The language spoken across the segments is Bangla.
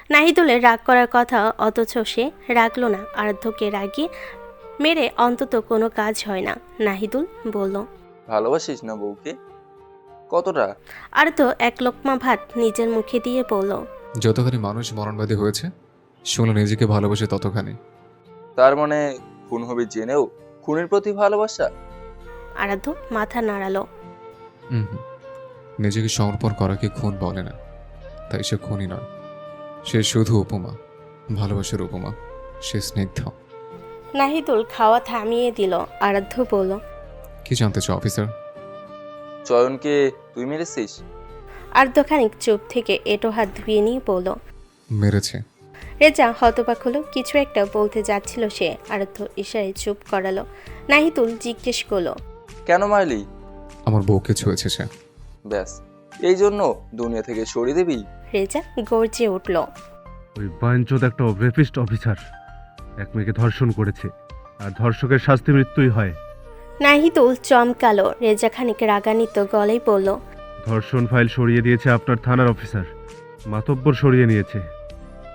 নাহিদুলের রাগ করার কথা, অথচ সে রাগলো না। আরাধ্যকে রাগিয়ে মেরে অন্তত কোনো কাজ হয় না। নাহিদুল বলল, ভালোবাসিস না বউকে? কতটা? আরাধ্য এক লোকমা ভাত নিজের মুখে দিয়ে বলল, যতখানি মানুষ মরণবাদী হয়েছে, শুনলে নিজেকে ভালোবাসে ততখানি। তার মানে খুন হবে জেনেও খুনের প্রতি ভালোবাসা? আরাধ্য মাথা নাড়ালো। হুম, নিজেকে সমর্পণ করাকে খুন বলে না, তাই সে খুনই নয়। সে শুধু উপমা, ভালোবাসার উপমা। সে স্নিগ্ধ। নাহিদুল খাওয়া থামিয়ে দিল। আরাধ্য বলল, কি জানতে চাও অফিসার? চয়নকে তুই মেরেছিস? আরাধ্য খানিক চুপ থেকে এটো হাত ধুয়ে নিয়ে বলল। মেরেছে। রেজা হতবাক হলো। কিছু একটা বলতে যাচ্ছিল সে। আরাধ্য ইশারায় চুপ করালো। নাহিদুল জিজ্ঞেস করলো, কেন মারলি? আমার বউকে ছুঁয়েছে সে। ব্যাস, এই জন্য দুনিয়া থেকে সরিয়ে দিবি? রেজা গর্জে উঠল। ওই বাঞ্চোদ একটা রেপিস্ট অফিসার, এক মেয়েকে ধর্ষণ করেছে, আর ধর্ষকের শাস্তি মৃত্যুই হয়। নাহিদুল চমকালো। রেজা খানিক রাগান্বিত গলায় বলল, ধর্ষণ ফাইল সরিয়ে দিয়েছে আপনার থানার অফিসার, মাতব্বর সরিয়ে নিয়েছে।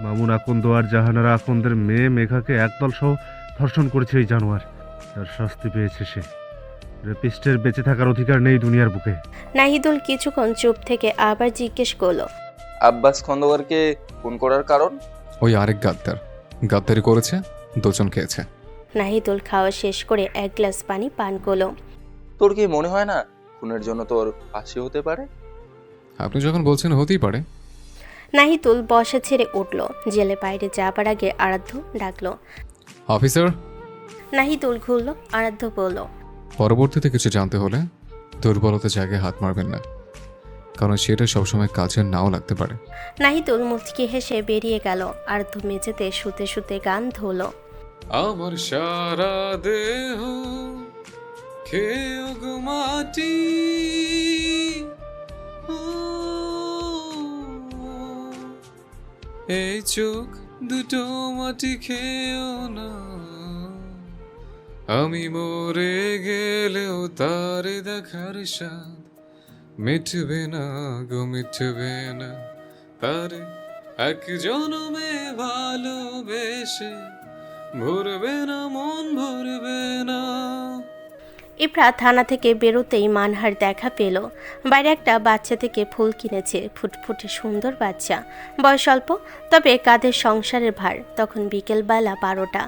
মামুন আকন্দ আর জাহানারা আকন্দের মেয়ে মেঘাকে একদল সহ ধর্ষণ করেছে এই জানোয়ার। তার শাস্তি পেয়েছে সে। রেপিস্টের বেঁচে থাকার অধিকার নেই দুনিয়ার বুকে। নাহিদুল কিছুক্ষণ চুপ থেকে আবার জিজ্ঞেস করলো, আব্বাস খন্দকারকে খুন করার কারণ? ওই আরেক গাদ্দার গাদ্দারি করেছে, দুজন খেয়েছে। নাহিদুল খাওয়া শেষ করে এক গ্লাস পানি পান করলো। তোর কি মনে হয় না খুনের জন্য তোর ফাঁসি হতে পারে? আপনি যখন বলছেন হতেই পারে। নাহিদুল বসা ছেড়ে উঠল। জেলে বাইরে যাবার আগে আরাধ্য ডাকলো। অফিসার, নাহিদুল ঘুরল। আরাধ্য বলল, পরবর্তীতে কিছু জানতে হলে দুর্বলতার জায়গায় হাত মারবেন না, কারণ সেটা সবসময় কাজের নাও লাগতে পারে। নাহিদুল মুচকি হেসে বেরিয়ে গেল। আরাধ্য মেঝেতে শুতে শুতে গান ধরল। আমার সারা দেহ খেয়ে গো মাটি, এই চোখ দুটো মাটি খেয়েও না, আমি মরে গেলেও তারে দেখার স্বাদ মিটবে না গো, মিটবে না। তারে এক জনমে ভালোবেসে ভরবে না মন, ভরবে না। ইফরা থানা থেকে বেরোতেই মানহার দেখা পেল। বাইরে একটা বাচ্চা থেকে ফুল কিনেছে। ফুটফুটে সুন্দর বাচ্চা, বয়স অল্প, তবে কাঁধে সংসারের ভার। তখন বিকেলবেলা 12টা।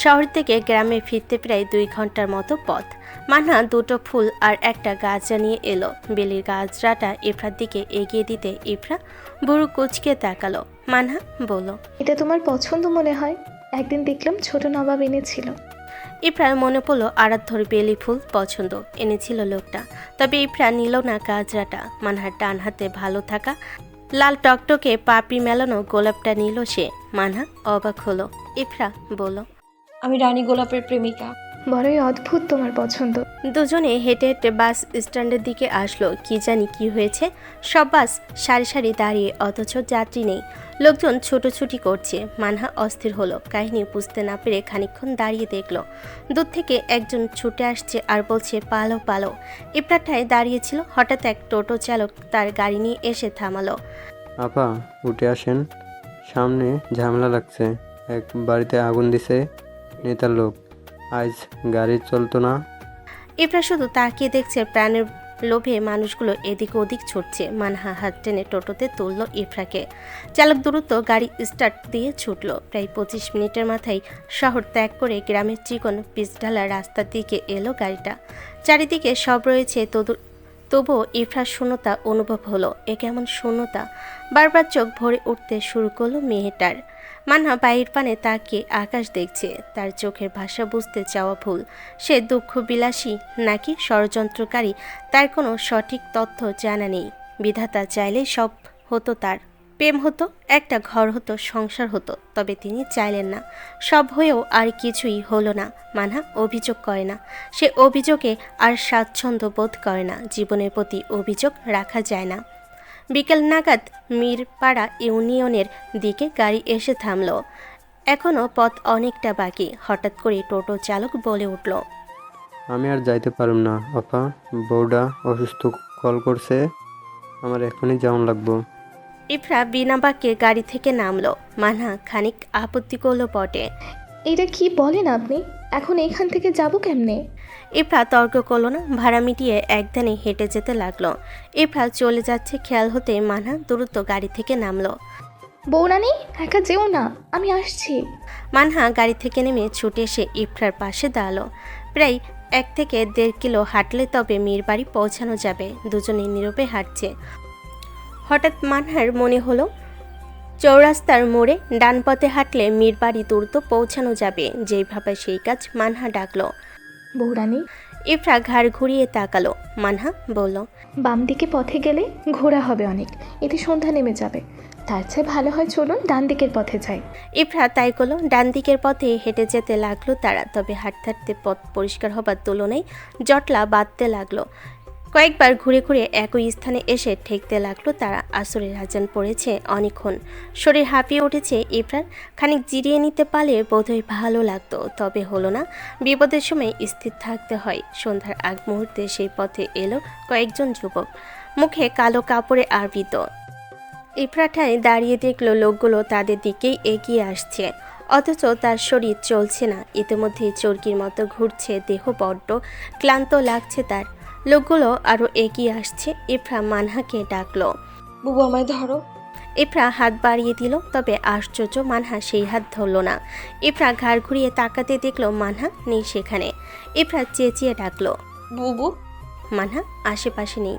শহর থেকে গ্রামে ফিরতে প্রায় 2 ঘন্টার মতো পথ। মানহা দুটো ফুল আর একটা গাছরা নিয়ে এলো। বেলির গাছরাটা ইফরার দিকে এগিয়ে দিতে ইফরা বুড়ো কুচকে তাকালো। মানহা বলল, এটা তোমার পছন্দ মনে হয়? একদিন দেখলাম ছোট নবাব এনেছিল। ইফরার মনে পড়ল আরাধ্যর বেলি ফুল পছন্দ এনেছিল লোকটা। তবে ইফরা নিল না গাজরাটা। মানহার ডান হাতে ভালো থাকা লাল টকটকে পাপড়ি মেলানো গোলাপটা নিল সে। মানহা অবাক হলো। ইফরা বলল, আমি রানী গোলাপের প্রেমিকা। বড়ই অদ্ভুত তোমার পছন্দ। দুজনে হেঁটে হেঁটে বাস স্ট্যান্ডের দিকে আসলো। কি জানি কি হয়েছে, সব বাস সারি সারি দাঁড়িয়ে, অথচ যাত্রী নেই। লোকজন ছুটোছুটি করছে। মানহা অস্থির হলো। কাহিনী বুঝতে না পেরে খানিকক্ষণ দাঁড়িয়ে দেখলো। দূর থেকে একজন ছুটে আসছে আর বলছে, পালো পালো। ইফরাটায় দাঁড়িয়েছিল। হঠাৎ এক টোটো চালক তার গাড়ি নিয়ে এসে থামালো। আপা উঠে আসেন, সামনে ঝামেলা লাগছে। এক বাড়িতে আগুন দিছে, নেতার লোক। আজ গাড়ি চলতো না। ইফরা শুধু তাকিয়ে দেখছে। প্রাণের লোভে মানুষগুলো এদিক ওদিক ছুটছে। মানহা হাত টেনে টোটোতে তুলল ইফরাকে। চালক দ্রুত গাড়ি স্টার্ট দিয়ে ছুটল। প্রায় 25 মিনিটের মাথায় শহর ত্যাগ করে গ্রামের চিকন পিচঢালা রাস্তার দিকে এলো গাড়িটা। চারিদিকে সব রয়েছে, তবুও ইফরার শূন্যতা অনুভব হলো। এ কেমন শূন্যতা! বারবার চোখ ভরে উঠতে শুরু করলো মেয়েটার। মানহা বাইরের পানে তাকিয়ে আকাশ দেখছে। তার চোখের ভাষা বুঝতে চাওয়া ভুল। সে দুঃখ বিলাসী নাকি ষড়যন্ত্রকারী, তার কোনো সঠিক তথ্য জানা নেই। বিধাতা চাইলে সব হতো তার। প্রেম হতো, একটা ঘর হতো, সংসার হতো। তবে তিনি চাইলেন না। সব হয়েও আর কিছুই হলো না। মানহা অভিযোগ করে না। সে অভিযোগে আর স্বাচ্ছন্দ্য বোধ করে না। জীবনের প্রতি অভিযোগ রাখা যায় না। বিকেল নাগাদ মিরপাড়া ইউনিয়নের দিকে গাড়ি এসে থামল। এখনও পথ অনেকটা বাকি। হঠাৎ করে টোটো চালক বলে উঠল, আমি আর যাইতে পারুম না আপা, বউডা অসুস্থ, কল করছে, আমার এখনই যাওয়ান লাগবো। ইফরা বিনা বাক্যে গাড়ি থেকে নামলো। মানহা খানিক আপত্তি করলো বটে। এটা কি বলেন আপনি? এখন এখান থেকে যাব কেমনে? ইফরা তর্ক করলো না, ভাড়া মিটিয়ে একদানে হেঁটে যেতে লাগলো। ইফরা চলে যাচ্ছে খেয়াল হতে মানহা দ্রুত গাড়ি থেকে নামলো। বৌরানী, একা যেও না, আমি আসছি। মানহা গাড়ি থেকে নেমে ছুটে এসে ইফরার পাশে দাঁড়ালো। প্রায় 1 থেকে 1.5 কিলো হাঁটলে তবে মীর বাড়ি পৌঁছানো যাবে। দুজনে নীরবে হাঁটছে। হঠাৎ মানহার মনে হলো চৌরাস্তার মোড়ে ডান পথে হাঁটলে মীর বাড়ি দ্রুত পৌঁছানো যাবে। যেইভাবে সেই কাজ মানহা ডাকলো। বৌরানী, ইফরা ঘাড় ঘুরিয়ে তাকালো। মানহা বলল, বাম দিকে পথে গেলে ঘোরা হবে অনেক, এতে সন্ধ্যা নেমে যাবে। তার চেয়ে ভালো হয় চলুন ডান দিকের পথে যাই। ইফরা তাই করলো। ডান দিকের পথে হেঁটে যেতে লাগলো তারা। তবে হাঁটতে হাঁটতে পথ পরিষ্কার হবার তুলনায় জটলা বাঁধতে লাগলো। কয়েকবার ঘুরে ঘুরে একই স্থানে এসে ঠেকতে লাগলো তারা। আসরের আজান পড়েছে অনেকক্ষণ। শরীর হাঁপিয়ে উঠেছে ইফরার। খানিক জিরিয়ে নিতে পারলে বোধহয় ভালো লাগতো, তবে হলো না। বিপদের সময় স্থির থাকতে হয়। সন্ধ্যার আগ মুহূর্তে সেই পথে এলো কয়েকজন যুবক, মুখে কালো কাপড়ে আবৃত। ইফরাটায় দাঁড়িয়ে দেখলো লোকগুলো তাদের দিকেই এগিয়ে আসছে, অথচ তার শরীর চলছে না। ইতিমধ্যেই চরকির মতো ঘুরছে দেহ, বড্ড ক্লান্ত লাগছে তার। লোকগুলো আরও এগিয়ে আসছে। ইফরা মানহাকে ডাকলো। বুবু আমায় ধরো। ইফরা হাত বাড়িয়ে দিল, তবে আশ্চর্য, মানহা সেই হাত ধরল না। ইফরা ঘাড় ঘুরিয়ে তাকাতে দেখলো মানহা নেই সেখানে। ইফরা চেঁচিয়ে ডাকলো, বুবু। মানহা আশেপাশে নেই।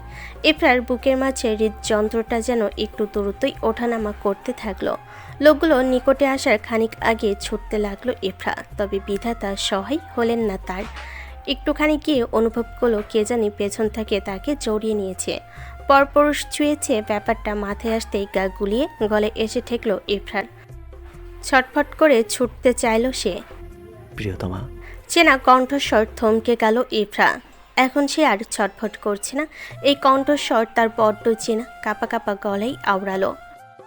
ইফরার বুকের মাঝে হৃদযন্ত্রটা যেন একটু দ্রুতই ওঠানামা করতে থাকলো। লোকগুলো নিকটে আসার খানিক আগে ছুটতে লাগলো ইফরা, তবে বিধাতা সহায় হলেন না তার। একটুখানি গিয়ে অনুভব করলো কে জানি পেছন থেকে তাকে জড়িয়ে নিয়েছে। পরপুরুষ ছুঁয়েছে। ব্যাপারটা মাথায় আসতেই গা গুলিয়ে গলে এসে ঠেকলো ইফরার। ছটফট করে ছুটতে চাইল সে। প্রিয়তমা। চেনা কণ্ঠস্বর থমকে গেল ইফরা। এখন সে আর ছটফট করছে না। এই কণ্ঠস্বর তার বড্ড চেনা। কাঁপা কাঁপা গলায় আওড়ালো,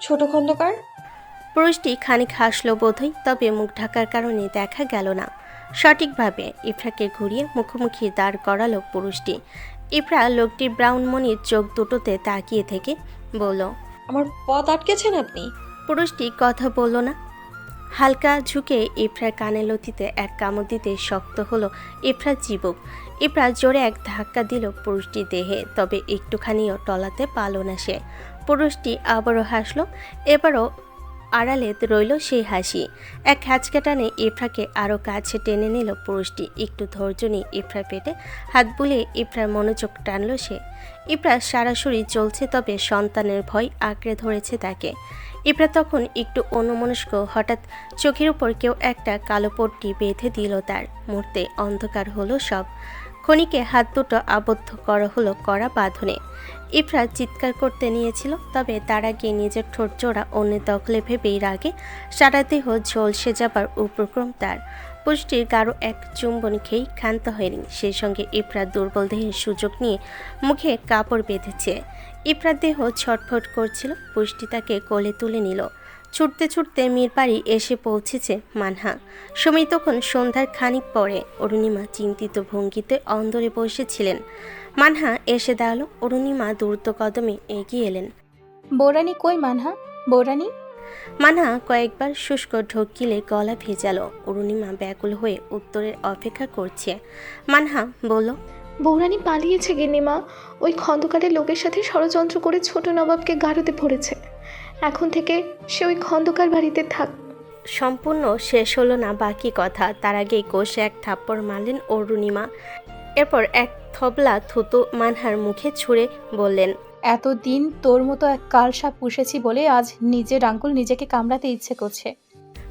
ছোট খন্দকার। পুরুষটি খানিক হাসলো বোধহয়, তবে মুখ ঢাকার কারণে দেখা গেল না সঠিকভাবে। ইফরাকে ঘুরিয়ে মুখোমুখি দাঁড় করালো পুরুষটি। ইফরা লোকটির ব্রাউন মনির চোখ দুটোতে তাকিয়ে থেকে বলল, আমার পথ আটকেছেন আপনি? পুরুষটি কথা বলল না। হালকা ঝুঁকে ইফরার কানে লতিতে এক কামড় দিতে শক্ত হলো ইফরার চিবুক। ইফরা জোরে এক ধাক্কা দিল পুরুষটির দেহে, তবে একটুখানিও টলাতে পারল না সে। পুরুষটি আবারও হাসলো। এবারও আড়ালে রইল সেই হাসি। এক হ্যাঁচকা টানে ইফরাকে আরও কাছে টেনে নিল পুরুষটি। একটু ধৈর্য নিয়ে ইফরার পেটে হাত বুলিয়ে ইফরার মনোযোগ টানল সে। ইফরা সারাশরী চলছে, তবে সন্তানের ভয় আঁকড়ে ধরেছে তাকে। ইফরা তখন একটু অন্যমনস্ক। হঠাৎ চোখের উপর কেউ একটা কালো পট্টি বেঁধে দিল তার। মুহূর্তে অন্ধকার হলো সব। খনিকে হাত দুটো আবদ্ধ করা হলো কড়া বাঁধনে। ইফরা চিৎকার করতে নিয়েছিল, তবে তার আগে নিজের ঠোঁট জোড়া অন্যের দখলে ভেবেই রাগে সারা দেহ ঝলসে যাবার উপক্রম তার। পুষ্টির গাঢ় এক চুম্বন খেয়েই ক্ষান্ত হয়নি। সেই সঙ্গে ইফরার দুর্বল দেহের সুযোগ নিয়ে মুখে কাপড় বেঁধেছে। ইফরার দেহ ছটফট করছিল। পুষ্টি তাকে কোলে তুলে নিল। ছুটতে ছুটতে মীর বাড়ি এসে পৌঁছেছে মানহা। সময় তখন সন্ধ্যার খানিক পরে। অরুণিমা চিন্তিত ভঙ্গিতে অন্দরে বসেছিলেন। মানহা এসে দাঁড়ালো। অরুণিমা দ্রুত কদমে এগিয়ে এলেন। বৌরানী কই মানহা? বৌরানী। মানহা কয়েকবার শুষ্ক ঢোক গিলে গলা ভেজালো। অরুণিমা ব্যাকুল হয়ে উত্তরের অপেক্ষা করছে। মানহা বলল, বৌরানী পালিয়েছে গিন্নিমা। ওই খন্দকারের লোকের সাথে ষড়যন্ত্র করে ছোট নবাবকে গাড়োতে পড়েছে। এখন থেকে সে ওই খন্দকার বাড়িতে থাক। সম্পূর্ণ শেষ হলো না বাকি কথা। তার আগেই কষে এক থাপ্পড় মারলেন অরুণিমা। এরপর এক থবলা থুতু মানহার মুখে ছুঁড়ে বললেন, এতদিন তোর মতো এক কালসাপ পুষেছি বলে আজ নিজের আঙ্গুল নিজেকে কামড়াতে ইচ্ছে করছে।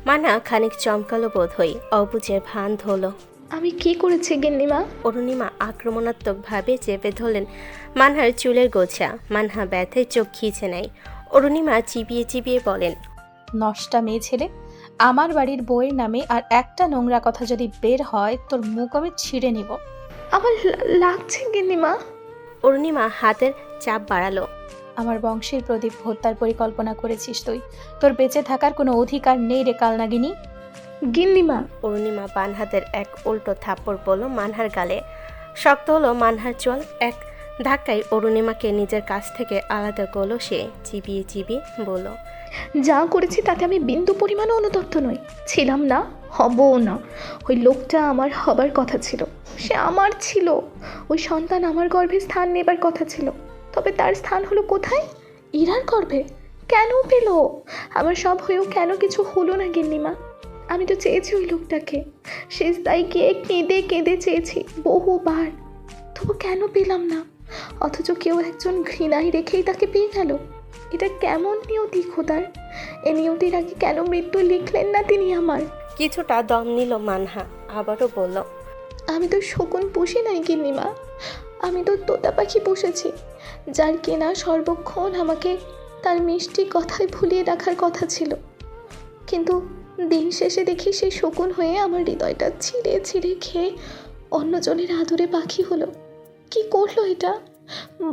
মানহা খানিক চমকালো বোধ হই। অবুঝের ভান ধরল। আমি কি করেছি গিন্নিমা? অরুণিমা আক্রমণাত্মকভাবে চেপে ধরলেন মানহার চুলের গোছা। মানহা ব্যথায় চোখ খিঁচে নেয়। অরুণিমা চিবিয়ে চিবিয়ে বলেন, নষ্টা মেয়ে ছেলে, আমার বাড়ির বউয়ের নামে আর একটা নোংরা কথা যদি বের হয় তোর মুখ আমি ছিঁড়ে নিব। আমার লাগছে গিন্নিমা। অরুণিমা হাতের চাপ বাড়ালো। আমার বংশের প্রদীপ হত্যার পরিকল্পনা করেছিস তুই। তোর বেঁচে থাকার কোনো অধিকার নেই রে কালনাগিনী। গিন্নিমা। অরুণিমা বান হাতের এক উল্টো থাপ্পড় পড়ল মানহার গালে। শক্ত হলো মানহার চোয়াল। এক ধাক্কায় অরুণিমাকে নিজের কাছ থেকে আলাদা করলো সে। চিবিয়ে চিবিয়ে বলল, যা করেছি তাতে আমি বিন্দু পরিমাণও অনুতপ্ত নই, ছিলাম না, হবও না। ওই লোকটা আমার হবার কথা ছিল, সে আমার ছিল। ওই সন্তান আমার গর্ভে স্থান নেবার কথা ছিল, তবে তার স্থান হলো কোথায়? ইরার গর্ভে। কেন পেল? আমার সব হয়েও কেন কিছু হলো না গিন্নিমা? আমি তো চেয়েছি ওই লোকটাকে, শেষ তাই গিয়ে কেঁদে কেঁদে চেয়েছি বহুবার, তবু কেন পেলাম না? অথচ কেউ একজন ঘৃণায় রেখেই তাকে পেয়ে গেল। এটা কেমন নিয়তি খোদার? এ নিয়তির আগে কেন মৃত্যু লিখলেন না তিনি আমার? কিছুটা দম নিল মানহা, আবারও বলল, আমি তো শকুন পুষি নাই গিন্নিমা, আমি তো তোতা পাখি পুষেছি, যার কেনা সর্বক্ষণ আমাকে তার মিষ্টি কথায় ভুলিয়ে রাখার কথা ছিল। কিন্তু দিন শেষে দেখি সেই শকুন হয়ে আমার হৃদয়টা ছিঁড়ে ছিঁড়ে খেয়ে অন্যজনের আদরে পাখি হলো। কি করলো এটা?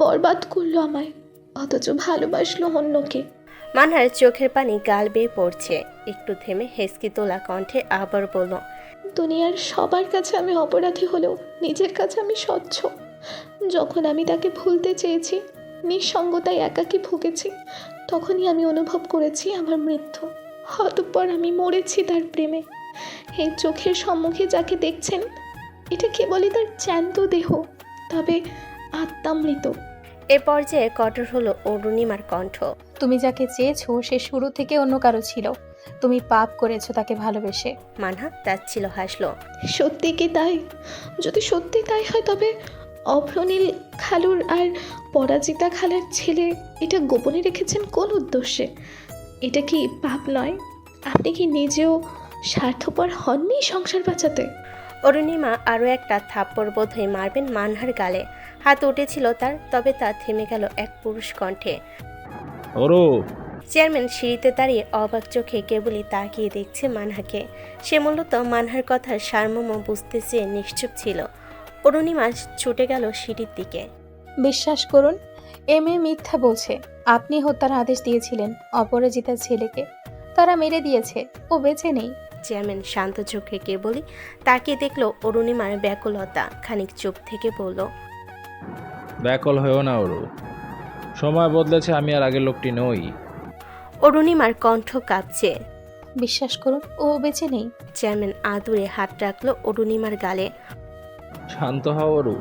বরবাদ করলো আমায়, অথচ ভালোবাসলো অন্যকে। মানহার চোখের পানি গাল বেয়ে পড়ছে। একটু থেমে হেসকি তোলা কণ্ঠে আবার বলল, দুনিয়ার সবার কাছে আমি অপরাধী হলেও নিজের কাছে আমি স্বচ্ছ। যখন আমি তাকে ভুলতে চেয়েছি, নিঃসঙ্গতায় একাকী ভুগেছি, তখনই আমি অনুভব করেছি আমার মৃত্যু। অতঃপর আমি মরেছি তার প্রেমে। এই চোখের সম্মুখে যাকে দেখছেন, এটা কেবলই তার জ্যান্ত দেহ, তবে আত্মা মৃত। এ পর্যায়ে কঠোর হলো অরুণিমার কণ্ঠ। তুমি যাকে চেয়েছো সে শুরু থেকে অন্য কারো ছিল। তুমি পাপ করেছো তাকে ভালোবেসে। মানহা তাচ্ছিল হাসলো। সত্যি কি তাই? যদি সত্যি তাই হয়, তবে অভ্রনীল খালুর আর পরাজিতা খালার ছেলে এটা গোপনে রেখেছেন কোন উদ্দেশ্যে? এটা কি পাপ নয়? আপনি কি নিজেও স্বার্থপর হননি সংসার বাঁচাতে? অরুণিমা আরও একটা থাপ্পড় বোধহয় মারবেন মানহার গালে। হাত উঠেছিল তার, তবে তা থেমে গেল এক পুরুষ কণ্ঠে। ওরো, চেয়ারম্যান সিঁড়িতে দাঁড়িয়ে অবাক চোখে কেবলই তাকিয়ে দেখছে মানহাকে। সে মূলত মানহার কথার সারমর্ম বুঝতে চেয়ে নিশ্চুপ ছিল। অরুণিমা ছুটে গেল সিঁড়ির দিকে। বিশ্বাস করুন, এ মেয়ে মিথ্যা বলছে। আপনি হত্যার আদেশ দিয়েছিলেন অপরাজিতার ছেলেকে, তারা মেরে দিয়েছে, ও বেঁচে নেই। চেয়ারম্যান শান্ত চোখে কেবলই তাকিয়ে দেখলো অরুণিমার ব্যাকুলতা। খানিক চুপ থেকে বলল, ব্যাকল হয়েও না ওরো, সময় বদলেছে, আমি আর আগের লোকটি নই। অরুণিমার কণ্ঠ কাঁপছে। বিশ্বাস করুন, ও বেঁচে নেই। চেয়ারম্যান আদুরে হাত রাখলো অরুণিমার গালে। শান্ত হও ওরু,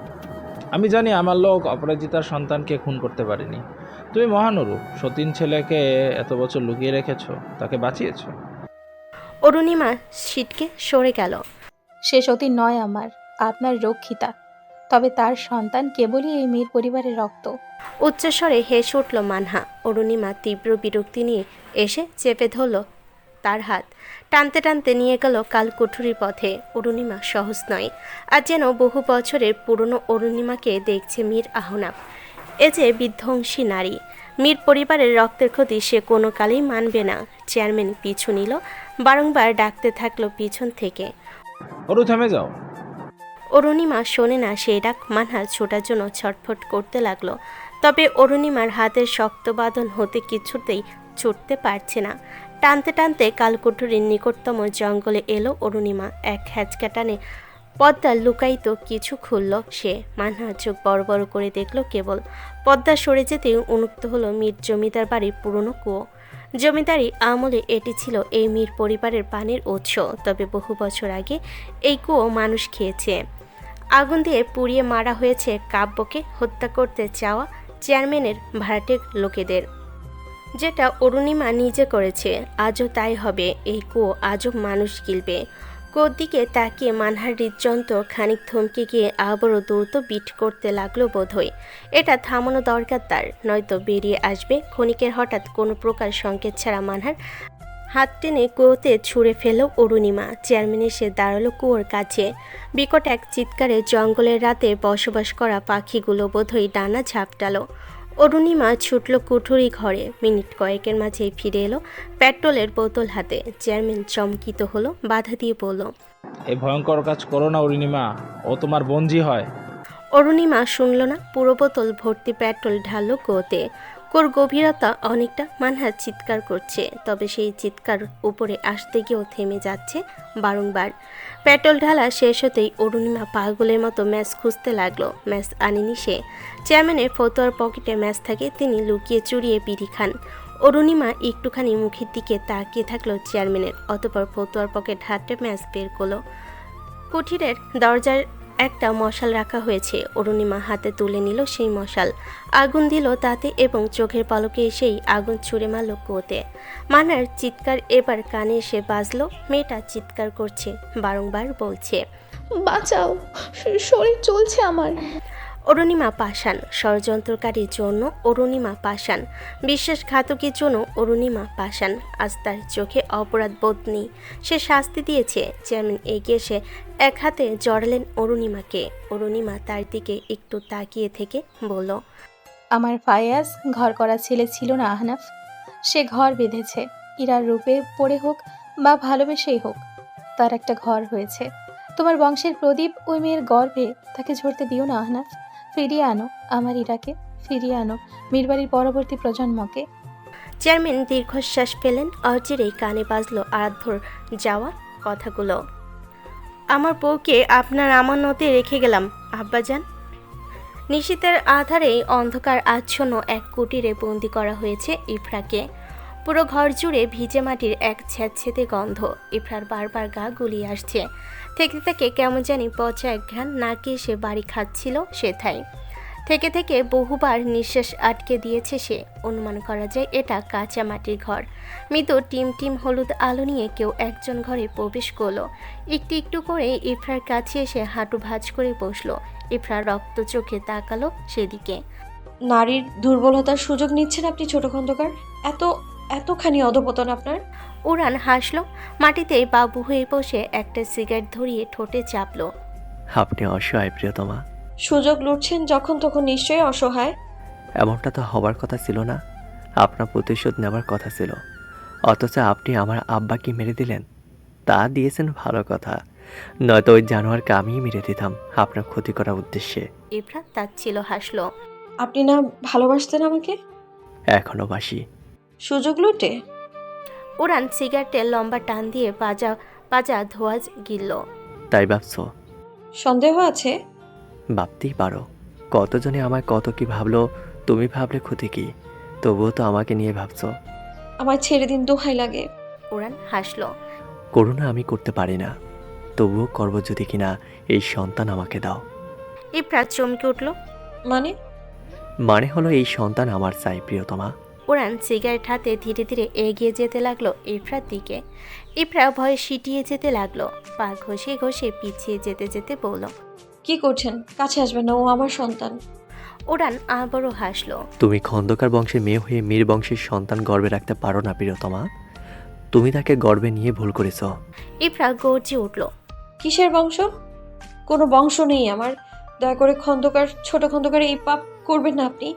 আমি জানি আমার লোক অপরাজিতার সন্তানকে খুন করতে পারেনি। তুমি মহান ওরু, সতীন ছেলেকে এত বছর লুকিয়ে রেখেছো, তাকে বাঁচিয়েছো। অরুণিমা ছিটকে সরে গেল। সে সতী নয় আমার, আপনার রক্ষিতা। তবে তার সন্তান কেবলই এই মেয়ের পরিবারের রক্ত। উচ্চস্বরে হেসে উঠল মানহা। অরুণিমা তীব্র বিরক্তি নিয়ে এসে চেপে ধরল তার হাত। টানতে টানতে নিয়ে গেল কালকুঠুরির পথে। অরুণিমা সহজ নয়, আর যেন বহু বছরের পুরনো অরুণিমাকে দেখছে মীর আহনাব। এ যে বিধ্বংসী নারী। মীর পরিবারের রক্তের ক্ষতি সে কোনো কালেই মানবে না। চেয়ারম্যান পিছু নিল, বারংবার ডাকতে থাকলো পিছন থেকে। ওরু, থেমে যাও। অরুণিমা শোনে না সেই ডাক। মানহা ছোটার জন্য ছটফট করতে লাগলো, তবে অরুণিমার হাতের শক্ত বাঁধন হতে কিছুতেই ছুটতে পারছে না। টানতে টানতে কালকুঠুরির নিকটতম জঙ্গলে এলো অরুণিমা। এক হ্যাচকা টানে পদ্মার লুকায়িত কিছু খুলল সে। মানহা চোখ বড় বড় করে দেখলো কেবল। পদ্মা সরে যেতেই উন্মুক্ত হলো মীর জমিদার বাড়ির পুরনো কুয়ো। জমিদারি আমলে এটি ছিল এই মীর পরিবারের পানির উৎস, তবে বহু বছর আগে এই কুয়ো মানুষ খেয়েছে। আগুন দিয়ে পুড়িয়ে মারা হয়েছে কাব্যকে হত্যা করতে চাওয়া চেয়ারম্যানের ভাড়াটের লোকেদের, যেটা অরুণিমা নিজে করেছে। আজও তাই হবে। এই কুয়ো আজও মানুষ গিলবে। কুয়োর দিকে তাকিয়ে মানহার হৃদযন্ত্র খানিক থমকে গিয়ে আবারও দ্রুত বিট করতে লাগলো বোধহয়। এটা থামানো দরকার তার, নয়তো বেরিয়ে আসবে ক্ষণিকের হঠাৎ কোনো প্রকার সংকেত ছাড়া। মানহার হাত টেনে কুয়োতে ছুঁড়ে ফেলল অরুণিমা। চেয়ারম্যান এসে দাঁড়ালো কুয়োর কাছে। বিকট এক চিৎকারে জঙ্গলের রাতে বসবাস করা পাখিগুলো বোধহয় ডানা ঝাপটালো। অরুণিমা ছুটল কুঠুরি ঘরে। মিনিট কয়েকের মাঝেই ফিরে এলো পেট্রোলের বোতল হাতে। চেয়ারম্যান চমকিত হলো, বাধা দিয়ে বলল, এই ভয়ঙ্কর কাজ করো না অরুণিমা, ও তোমার বঞ্জি হয়। অরুণিমা শুনল না। পুরো বোতল ভর্তি পেট্রোল ঢাললো কুয়োতে। কোর গভীরতা অনেকটা। মানহা চিৎকার করছে, তবে সেই চিৎকার উপরে আসতে গিয়েও থেমে যাচ্ছে বারংবার। পেট্রোল ঢালা শেষ হতেই অরুণিমা পাগলের মতো ম্যাচ খুঁজতে লাগলো। ম্যাচ আনেনি সে। চেয়ারম্যানের ফতোয়ার পকেটে ম্যাচ থাকে, তিনি লুকিয়ে চুরিয়ে বিড়ি খান। অরুণিমা একটুখানি মুখের দিকে তাকিয়ে থাকলো চেয়ারম্যানের, অতঃপর ফতোয়ার পকেট হাতে ম্যাচ বের করলো। কুঠিরের দরজার একটা মশাল রাখা হয়েছে, অরুণিমা হাতে তুলে নিল সেই মশাল, আগুন দিল তাতে এবং চোখের পলকে সেই আগুন ছুঁড়ে মারল কুয়োতে। মানার চিৎকার এবার কানে এসে বাজলো। মেয়েটা চিৎকার করছে, বারংবার বলছে, বাঁচাও, শরীর চলছে আমার। অরুণিমা পাষাণ, ষড়যন্ত্রকারীর জন্য অরুণিমা পাষাণ, বিশ্বাসঘাতকের জন্য অরুণিমা পাষাণ। আজ তার চোখে অপরাধ বোধ নেই, সে শাস্তি দিয়েছে। চেয়ারম্যান এগিয়ে এসে এক হাতে জড়ালেন অরুণিমাকে। অরুণিমা তার দিকে একটু তাকিয়ে থেকে বলল, আমার ফায়াজ ঘর করা ছেলে ছিল না আহনাফ, সে ঘর বেঁধেছে। ইরার রূপে পড়ে হোক বা ভালোবেসেই হোক, তার একটা ঘর হয়েছে। তোমার বংশের প্রদীপ ওই মেয়ের গর্ভে, তাকে ঝরতে দিও না আহনাফ। ফিরিয়ে আনো আমার ইরাকে, ফিরিয়ে আনো মীরবাড়ির পরবর্তী প্রজন্মকে। চেয়ারম্যান দীর্ঘশ্বাস পেলেন। অচিরেই কানে বাজলো আরাধ্যর যাওয়া কথাগুলো, আমার বউকে আপনার আমানতে রেখে গেলাম আব্বাজান। নিশীথের আধারে অন্ধকার আচ্ছন্ন এক কুটিরে বন্দি করা হয়েছে ইফরাকে। পুরো ঘর জুড়ে ভিজে মাটির এক ছ্যাঁতছেঁতে গন্ধ। ইফরার বারবার গা গুলিয়ে আসছে। থেকে থেকে কেমন জানি পচা এক ঘ্রাণ নাকে এসে বাড়ি খাচ্ছিল সেথায়। থেকে থেকে বহুবার নিঃশ্বাস আটকে দিয়েছে সে। অনুমান করা যায় এটা কাঁচা মাটির ঘর। মৃদু টিম টিম হলুদ আলো নিয়ে কেউ একজন ঘরে প্রবেশ করলো। একটু একটু করে ইফরার কাছে এসে হাঁটু ভাঁজ করে বসলো। ইফরা রক্ত চোখে তাকালো সেদিকে। নারীর দুর্বলতার সুযোগ নিচ্ছেন আপনি ছোট খন্দকার। এতখানি অধপতন আপনার। উড়ান হাসলো। মাটিতে বাবু হয়ে বসে একটা সিগারেট ধরিয়ে ঠোঁটে চাপলো। আপনি অসহায় প্রিয়তমা। সুযোগ লুটছেন যখন তখন, নিশ্চয়ই অসহায়। এমনটা তো হবার কথা ছিল না, আপনার প্রতিশোধ নেওয়ার কথা ছিল, অথচ আপনি আমার আব্বাকে মেরে দিলেন। তা দিয়েছেন ভালো কথা, নয়তো ওই জানোয়ারকে আমিই মেরে দিতাম আপনার ক্ষতি করার উদ্দেশ্যে। ইফরা তাচ্ছিল হাসলো। আপনি না ভালোবাসতেন আমাকে? এখনো বাসি। সুযোগ লুটে? উড়ান সিগারেটের লম্বা টান দিয়ে পাজা ধোয়া গিলল। তাই ভাবছো? সন্দেহ আছে? ভাবতেই পারো, কতজনে আমায় কত কি ভাবলো, তুমি ভাবলে ক্ষতি কি? তবুও তো আমাকে নিয়ে ভাবছো। আমায় ছেড়ে দিন, দোহাই লাগে। উড়ান হাসলো। করুণা আমি করতে পারি না, তবুও করব যদি কিনা এই সন্তান আমাকে দাও। ইফরা চমকে উঠল। মানে হলো এই সন্তান আমার চাই প্রিয়তমা। উড়ান সিগারেট হাতে ধীরে ধীরে এগিয়ে যেতে লাগলো ইফরার দিকে। ইফরা ভয়ে সিটিয়ে যেতে লাগলো। পা ঘষে ঘষে পিছিয়ে যেতে যেতে বলল, কি করছেন? কাছে আসবেন না, ও আমার সন্তান। উড়ান আবারও হাসলো। তুমি খন্দকার বংশের মেয়ে হয়ে মীর বংশের সন্তান গর্বে রাখতে পারো না প্রিয়তমা, তুমি তাকে গর্বে নিয়ে ভুল করেছ। ইফরা গর্জে উঠল। কিসের বংশ? কোনো বংশ নেই আমার। দয়া করে খন্দকার, ছোট খন্দকার, এই পাপ করবেন না আপনি।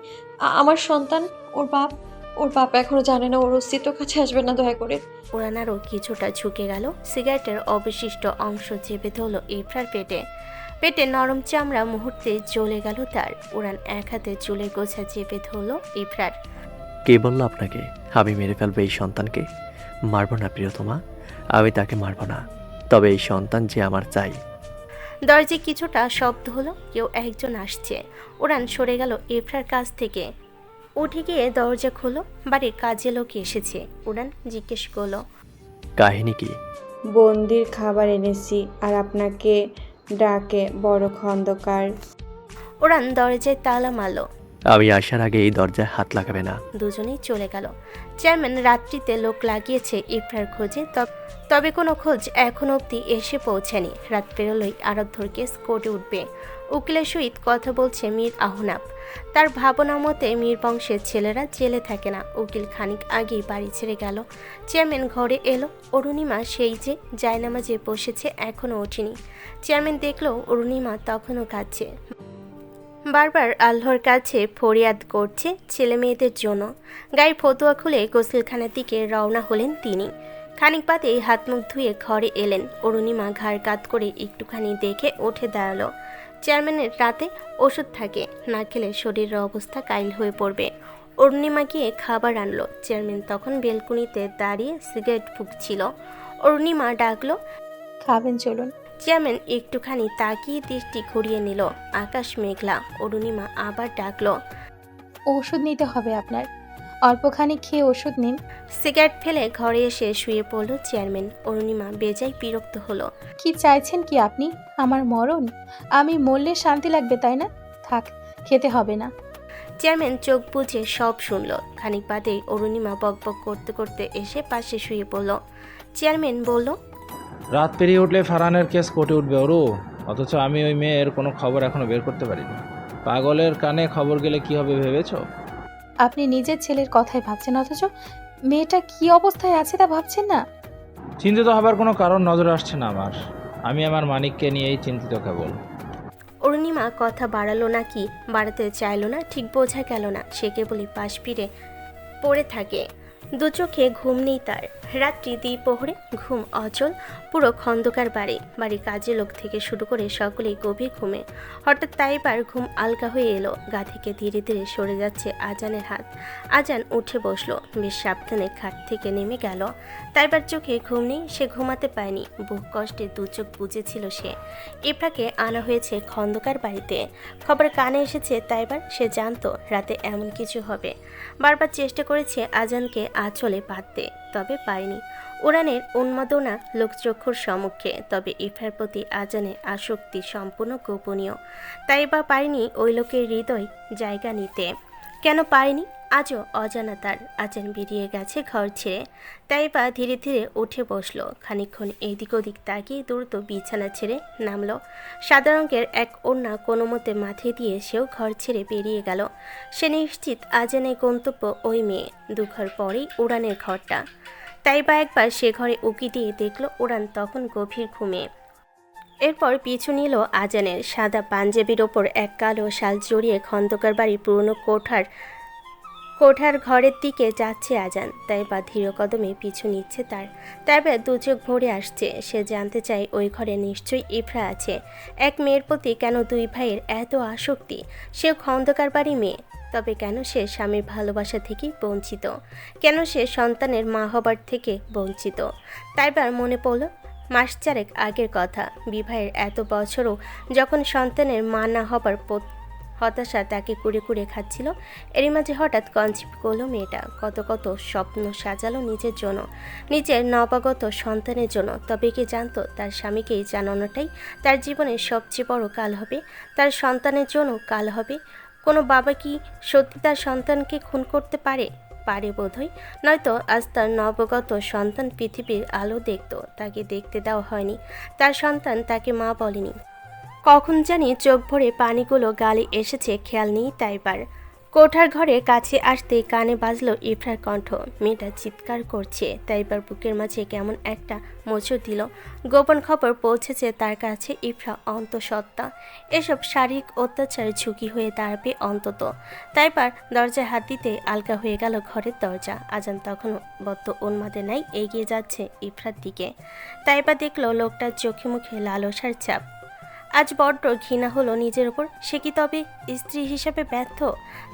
আমার সন্তান, ওর বাপ এখনো জানে না, ওর অস্তিত্ব। কাছে আসবেন না দয়া করে। উড়ান আরও কিছুটা ঝুঁকে গেল। সিগারেটের অবশিষ্ট অংশ চেপে ধরল ইফরার পেটে নরম চামড়া মুহূর্তে জ্বলে গেল তার। উড়ান এক হাতে চুলের গোছা চেপে ধরল ইফরার। কে বললো আপনাকে আমি মেরে ফেলবো এই সন্তানকে? মারবো না প্রিয়তমা, আমি তাকে মারবো না, তবে এই সন্তান যে আমার চাই। দরজায় কিছুটা শব্দ হলো, কেউ একজন আসছে। উড়ান সরে গেল ইফরার কাছ থেকে। উঠে গিয়ে দরজা খুলো। বাড়ির কাজে লোক এসেছে। উড়ান জিজ্ঞেস করলো, কাহিনী কি? বন্দির খাবার এনেছি আর আপনাকে ডাকে বড় খন্দকার। উড়ান দরজায় তালা মারল। আমি আসার আগে এই দরজায় হাত লাগাবে না। দুজনেই চলে গেল। চেয়ারম্যান রাত্রিতে লোক লাগিয়েছে ইফরার খোঁজে, তবে কোনো খোঁজ এখনো অবধি এসে পৌঁছায়নি। রাত পেরোলেই আরাধ্যর কেস কোর্টে উঠবে। উকিলের সহিত কথা বলছে মীর আহনাফ। তার ভাবনা মতে মীর বংশের ছেলেরা জেলে থাকে না। উকিল খানিক আগেই বাড়ি ছেড়ে গেল। চেয়ারম্যান ঘরে এলো। অরুণিমা সেই যে জায়নামাজে বসেছে, এখনও ওঠেনি। চেয়ারম্যান দেখলো অরুণিমা তখনও কাঁদছে, বারবার আল্লাহর কাছে ফরিয়াদ করছে ছেলে মেয়েদের জন্য। গায়ে ফতুয়া খুলে গোসলখানার দিকে রওনা হলেন তিনি। খানিক বাদে হাত মুখ ধুয়ে ঘরে এলেন। অরুণিমা ঘাড় কাত করে একটুখানি দেখে উঠে দাঁড়ালো। চেয়ারম্যানের রাতে ওষুধ থাকে, না খেলে শরীরের অবস্থা কাইল হয়ে পড়বে। অরুণিমা গিয়ে খাবার আনলো। চেয়ারম্যান তখন বেলকুনিতে দাঁড়িয়ে সিগারেট ফুঁকছিল। অরুণিমা ডাকলো, খাবেন চলুন। চেয়ারম্যান একটুখানি তাকিয়ে দৃষ্টি ঘুরিয়ে নিল। আকাশ মেঘলা। অরুণিমা আবার ডাকলো, ওষুধ নিতে হবে আপনার, অল্পখানি খেয়ে ওষুধ নিন। সিগারেট ফেলে ঘরে এসে শুয়ে পড়ল চেয়ারম্যান। অরুণিমা বেজায় বিরক্ত হলো। কি চাইছেন কি আপনি? আমার মরণ? আমি মরলে শান্তি লাগবে তাই না? থাক, খেতে হবে না। চেয়ারম্যান চোখ বুজে সব শুনল। খানিক বাদেই অরুণিমা বকবক করতে করতে এসে পাশে শুয়ে পড়ল। চেয়ারম্যান বলল, রাত পেরিয়ে উঠলে ফারহানের কেস কোর্টে উঠবে ওরু, অথচ আমি ওই মেয়ের কোনো খবর এখনো বের করতে পারিনি। পাগলের কানে খবর গেলে কি হবে ভেবেছো? আপনি নিজের ছেলের কথাই ভাবছেন, অথচ মেয়েটা কি অবস্থায় আছে তা ভাবছেন না। চিন্তিত হবার কোনো কারণ নজরে আসছে না আমার। আমি আমার মানিককে নিয়েই চিন্তিত কেবল। অরুণিমা কথা বাড়ালো নাকি বাড়াতে চাইলো না ঠিক বোঝা গেল না। সে কেবলই পাশ ফিরে পড়ে থাকে। দু চোখে ঘুম নেই তার। রাত্রি দ্বিপ্রহরে ঘুম অচল। পুরো খন্দকার বাড়ি কাজে লোক থেকে শুরু করে সকলেই গভীর ঘুমে। হঠাৎ তাইবার ঘুম আলগা হয়ে এলো। গা থেকে ধীরে ধীরে সরে যাচ্ছে আজানের হাত। আজান উঠে বসলো। বেশ সাবধানে খাট থেকে নেমে গেল। তাইবার চোখে ঘুম নেই। সে ঘুমাতে পায়নি। বহু কষ্টে দু চোখ বুজেছিল সে। ইফরাকে আনা হয়েছে খন্দকার বাড়িতে। খবর কানে এসেছে তাইবার। সে জানতো রাতে এমন কিছু হবে। বারবার চেষ্টা করেছে আজানকে আঁচলে বাঁধতে, তবে পারেনি। উড়ানের উন্মাদনা লোকচক্ষুর সম্মুখে, তবে ইফরার প্রতি আজানের আসক্তি সম্পূর্ণ গোপনীয়। তাই বা পারেনি ওই লোকের হৃদয় জায়গা নিতে। কেন পারেনি আজও অজানা তার। আজান বেরিয়ে গেছে ঘর ছেড়ে। তাই বা ধীরে ধীরে উঠে বসলো। খানিকক্ষণ এদিক ওদিক তাকিয়ে দ্রুত বিছানা ছেড়ে নামলো। সাদা রঙের এক ওড়না কোনো মতে মাথায় দিয়ে সেও ঘর ছেড়ে বেরিয়ে গেল। সে নিশ্চিত আজানের গন্তব্য ওই মেয়ে। দুঘর পরেই উড়ানের ঘরটা। তাই বা একবার সে ঘরে উকি দিয়ে দেখল উড়ান তখন গভীর ঘুমে। এরপর পিছু নিল আজানের। সাদা পাঞ্জাবির ওপর এক কালো শাল জড়িয়ে খন্দকার বাড়ির পুরনো কোঠার ঘরের দিকে যাচ্ছে আজান। তাই বা ধীর কদমে পিছু নিচ্ছে তার। তাই বা দু চোখ ভরে আসছে। সে জানতে চায় ওই ঘরে নিশ্চয়ই ইফরা আছে। এক মেয়ের প্রতি কেন দুই ভাইয়ের এত আসক্তি? সে খন্দকার বাড়ি মেয়ে, তবে কেন সে স্বামীর ভালোবাসা থেকে বঞ্চিত? কেন সে সন্তানের মা হবার থেকে বঞ্চিত? তাইবার মনে পড়ল মাস চারেক আগের কথা। বিবাহের এত বছরও যখন সন্তানের মা না হবার হতাশা তাকে কুড়ে কুড়ে খাচ্ছিল, এরই মাঝে হঠাৎ কনসিভ করলো মেয়েটা। কত কত স্বপ্ন সাজালো নিজের জন্য, নিজের নবাগত সন্তানের জন্য। তবে কি জানতো তার স্বামীকেই জানানোটাই তার জীবনের সবচেয়ে বড় কাল হবে, তার সন্তানের জন্য কাল হবে। কোনো বাবা কি সত্যি তার সন্তানকে খুন করতে পারে? পারে বোধহয়। নয়তো আজ তার নবগত সন্তান পৃথিবীর আলো দেখত। তাকে দেখতে দেওয়া হয়নি। তার সন্তান তাকে মা বলেনি। কখন জানি চোখ ভরে পানিগুলো গালে এসেছে খেয়াল নেই তাইবার। কোঠার ঘরে কাছে আসতে কানে বাজলো ইফরার কণ্ঠ। মেয়েটা চিৎকার করছে। তাইবার বুকের মাঝে কেমন একটা মোচড় দিল। গোপন খবর পৌঁছেছে তার কাছে। ইফরা অন্তঃসত্ত্বা। এসব শারীরিক অত্যাচার ঝুঁকি হয়ে দাঁড়াবে অন্তত। তাইবার দরজায় হাত দিতে আলগা হয়ে গেল ঘরের দরজা। আজান তখনও বদ্ধ উন্মাদে নাই এগিয়ে যাচ্ছে ইফরার দিকে। তাইবা দেখলো লোকটার চোখে মুখে লালসার ছাপ। আজ বড্ড ঘৃণা হলো নিজের ওপর। সে কি তবে স্ত্রী হিসাবে ব্যর্থ?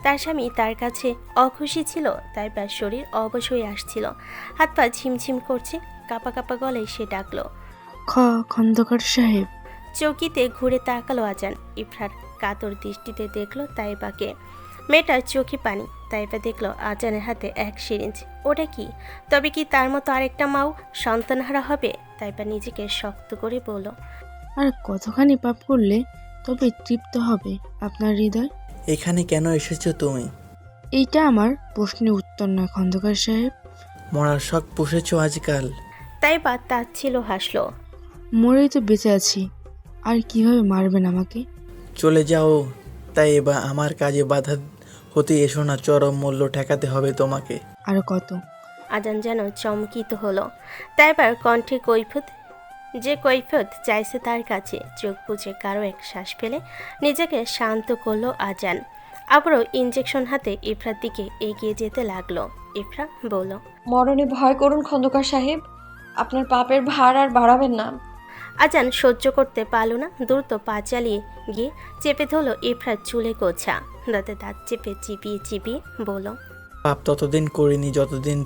তার স্বামী তার কাছে অখুশি ছিল। তাই তার শরীর অবশ হয়ে আসছিল। হাত পা ঝিমঝিম করছে। কাঁপা কাঁপা গলায় সে ডাকলো, খন্দকার সাহেব। চৌকিতে ঘুরে তাকালো আজান। ইফরার কাতর দৃষ্টিতে দেখলো তাইবাকে। মেয়েটার চোখে পানি। তাইবা দেখলো আজানের হাতে এক সিরিঞ্জ। ওটা কি? তবে কি তার মতো আরেকটা মাও সন্তানহারা হবে? তাইবা নিজেকে শক্ত করে বলল, আর কতখানি পাপ করলে তবে তৃপ্ত হবে আপনার হৃদয়? এখানে কেন এসেছো তুমি? এইটা আমার প্রশ্নের উত্তর না খন্দকার সাহেব। মরার শখ পুষেছো আজকাল। তাইবা তাচ্ছিল হাসলো। মরেই তো বেঁচে আছি, আর কিভাবে মারবেন আমাকে? চলে যাও। তাই এবার আমার কাজে বাধা হতে এসো না, চরম মূল্য ঠেকাতে হবে তোমাকে। আর কত? আজান যেন চমকিত হলো। তাইবার কণ্ঠে কৈফত, যে কৈফত চাইছে তার কাছে। চোখ বুজে কারো এক শ্বাস ফেলে নিজেকে শান্ত করলো আজান। আবারও ইঞ্জেকশন হাতে ইফরার দিকে এগিয়ে যেতে লাগলো। ইফরা বলল, মরণে ভয় করুন খন্দকার সাহেব, আপনার পাপের ভার আর বাড়াবেন না। আজান সহ্য করতে পারল না, দ্রুত পা চালিয়ে গিয়ে চেপে ধরল ইফরার চুলে গোছা, দাঁতে দাঁত চেপে চিপিয়ে চিপিয়ে বলল, পাপ ততদিন করিনি যতদিন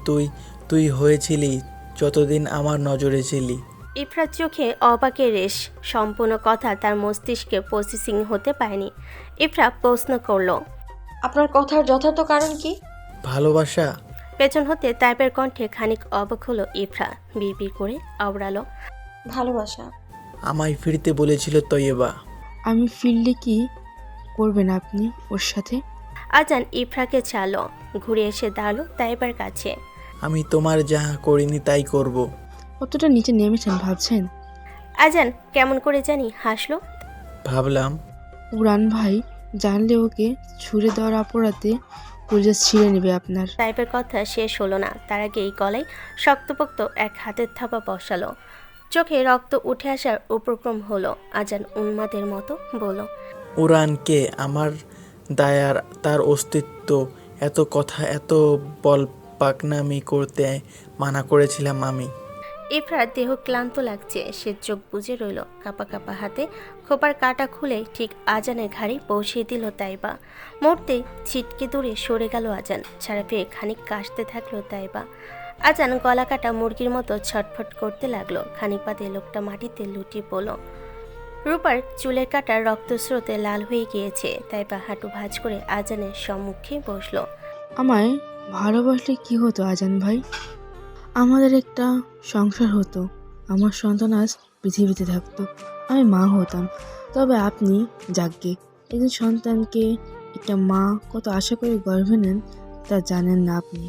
তুই হয়েছিলি, যতদিন আমার নজরে ছিলি। ইফরার চোখে অবাকের রেশ, সম্পূর্ণ কথা তার মস্তিষ্কে প্রসেসিং হতে পারেনি। ইফরা প্রশ্ন করল, আপনার কথার যথার্থ কারণ কি? ভালোবাসা। পেছন হতে তাইপের কণ্ঠে খানিক অবাক হলো ইফরা, বিড়বিড় করে আওড়ালো, ভালোবাসা। আমায় ফিরতে বলেছিল তৈয়বা। আমি ফিরলে কি করবেন আপনি ওর সাথে? আজান ইফরাকে ছাড়লো, ঘুরে এসে দাঁড়ালো তাইবার কাছে। আমি তোমার যা করিনি তাই করব। কতটা নিচে নেমেছেন ভাবছেন? আজান কেমন করে জানি হাসলো। ভাবলাম উড়ান ভাই জানলে ওকে ছুঁড়ে দেওয়ার অপরাধে পুলিশ ছিঁড়ে নেবে আপনার। তাইপের কথা শেষ হলো না, তার আগেই গলায় শক্তপোক্ত এক হাতের থাপা বসালো। চোখে রক্ত উঠে আসার উপক্রম হলো। আজান উন্মাদের মতো বলল, উড়ানকে আমার দায়ার তার অস্তিত্ব, এত কথা এত বল পাকনামি করতে মানা করেছিলাম আমি। ইফরার দেহ ক্লান্ত লাগছে, সে চোখ বুজে রইল। কাপা কাপা হাতে খোপার কাটা খুলে ঠিক আজানের ঘাড়ে পৌঁছিয়ে দিল তাইবা। মুহূর্তে ছিটকে দূরে সরে গেল আজান, ছাড়া পেয়ে খানিক কাশতে থাকলো তাইবা। আজান গলা কাটা মুরগির মতো ছটফট করতে লাগলো। খানিক বাদে লোকটা মাটিতে লুটিয়ে পড়ল। রূপার চুলের কাটা রক্তস্রোতে লাল হয়ে গিয়েছে। তাইবা হাঁটু ভাঁজ করে আজানের সম্মুখে বসলো। আমায় ভালোবাসলে কি হতো আজান ভাই? আমাদের একটা সংসার হতো, আমার সন্তান আজ পৃথিবীতে থাকতো, আমি মা হতাম। তবে আপনি যাজ্ঞে একজন সন্তানকে একটা মা কত আশা করে গর্ভে নেন তা জানেন না আপনি।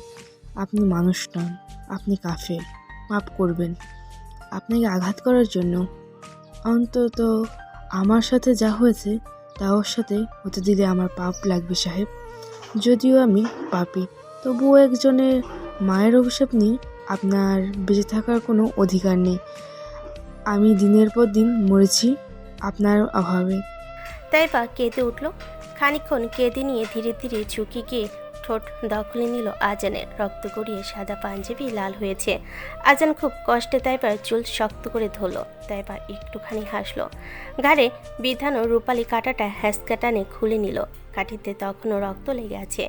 আপনি মানুষ নন, আপনি কাফের। মাফ করবেন আপনাকে আঘাত করার জন্য। অন্তত আমার সাথে যা হয়েছে তা ওর সাথে হতে দিলে আমার পাপ লাগবে সাহেব। যদিও আমি পাপী, তবুও একজনের মায়ের অভিশাপ নিয়ে আপনার বেঁচে থাকার কোনো অধিকার নেই। আমি দিনের পর দিন মরেছি আপনার অভাবে। তাইবা কেঁদে উঠল। খানিকক্ষণ কেঁদে নিয়ে ধীরে ধীরে ঝুঁকি গিয়ে ঠোঁট দখলে নিল আজানের। রক্ত গড়িয়ে সাদা পাঞ্জাবি লাল হয়েছে। আজান খুব কষ্টে তাইবার চুল শক্ত করে ধরল। তাইবা একটুখানি হাসলো। ঘাড়ে বিধানো রূপালি কাঁটাটা হ্যাঁচকা টানে খুলে নিল। কাঠিতে তখনও রক্ত লেগে আছে।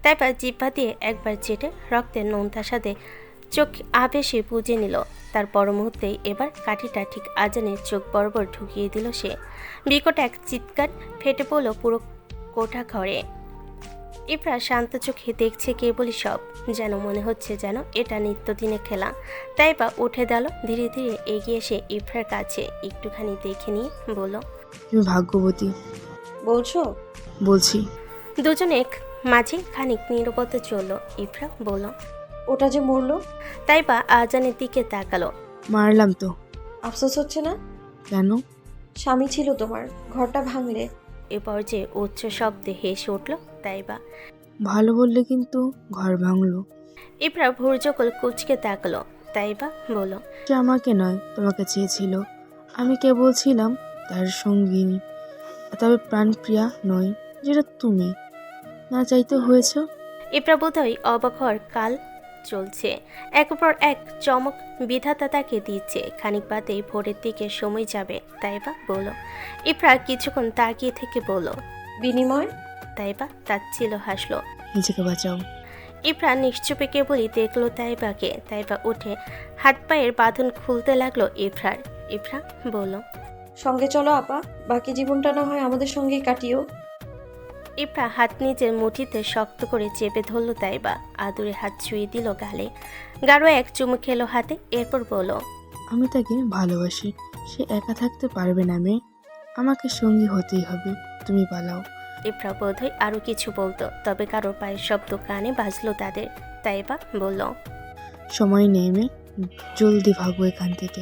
তাইবা জিহ্বা দিয়ে একবার চেটে রক্তের নোনতা সাথে চোখ আবেশে বুঝে নিল। তার পর মুহূর্তেই এবার কাঠিটা ঠিক আজানের চোখ বরাবর ঢুকিয়ে দিল সে। বিকট এক চিৎকার ফেটে পড়ল পুরো কোঠা ঘরে। ইফরা শান্ত চোখে দেখছে কেবলই সব, যেন মনে হচ্ছে যেন এটা নিত্যদিনের খেলা। তাইবা উঠে দাঁড়ালো, ধীরে ধীরে এগিয়ে এসে ইফরার কাছে একটুখানি দেখে নিয়ে বলল, তুমি ভাগ্যবতী। বলছো? বলছি। দুজনে মাঝে খানিক নীরবতা চলল। ইফরা বলল, ওটা যে মরলো। তাইবা আজানের দিকে তাকালো। মারলাম তো। আফসোস হচ্ছে না? কেন? স্বামী ছিল তোমার, ঘরটা ভাঙলে। এরপর যে উচ্চ শব্দে হেসে উঠল তাইবা। ভালো বললে কিন্তু ঘর ভাঙলো। ইফরা ভোরজকল কুচকে তাকালো। তাইবা বলল, সে আমাকে নয় তোমাকে চেয়েছিল, আমি কেবল ছিলাম তার সঙ্গিনী। তবে প্রাণপ্রিয়া নয়, যেটা তুমি না চাইতে হয়েছ। ইফরা বোধহয় অবাক হওয়ার কাল চলছে। একের পর এক চমক বিধাতা তাকে দিচ্ছে। খানিক বাদেই ভোরের দিকে সময় যাবে। তাইবা বলল। ইফরা কিছুক্ষণ তাকিয়ে থেকে বলল, বিনিময়? তাইবা তাচ্ছিল হাসলো। নিজেকে বাঁচাও। ইফরা নিশ্চুপে কেবলই দেখলো তাইবাকে। তাইবা উঠে হাত পায়ের বাঁধন খুলতে লাগলো ইফরার। ইফরা বলল, সঙ্গে চলো আপা, বাকি জীবনটা না হয় আমাদের সঙ্গেই কাটিও। ইফরা হাত নিজের মুঠিতে শক্ত করে চেপে ধরল তাইবা। আদুরে হাত ছুঁয়ে দিল গালে। গাঢ় এক চুমু খেলো হাতে। এরপর বলল, আমি তাকে ভালোবাসি, সে একা থাকতে পারবে না মেয়ে, আমাকে সঙ্গী হতেই হবে, তুমি পালাও। ইফরা বোধহয় আরো কিছু বলতো, তবে কারোর পায়ের শব্দ কানে বাজলো তাদের। তাইবা বলল, সময় নেই মেয়ে, জলদি ভাগো এখান থেকে,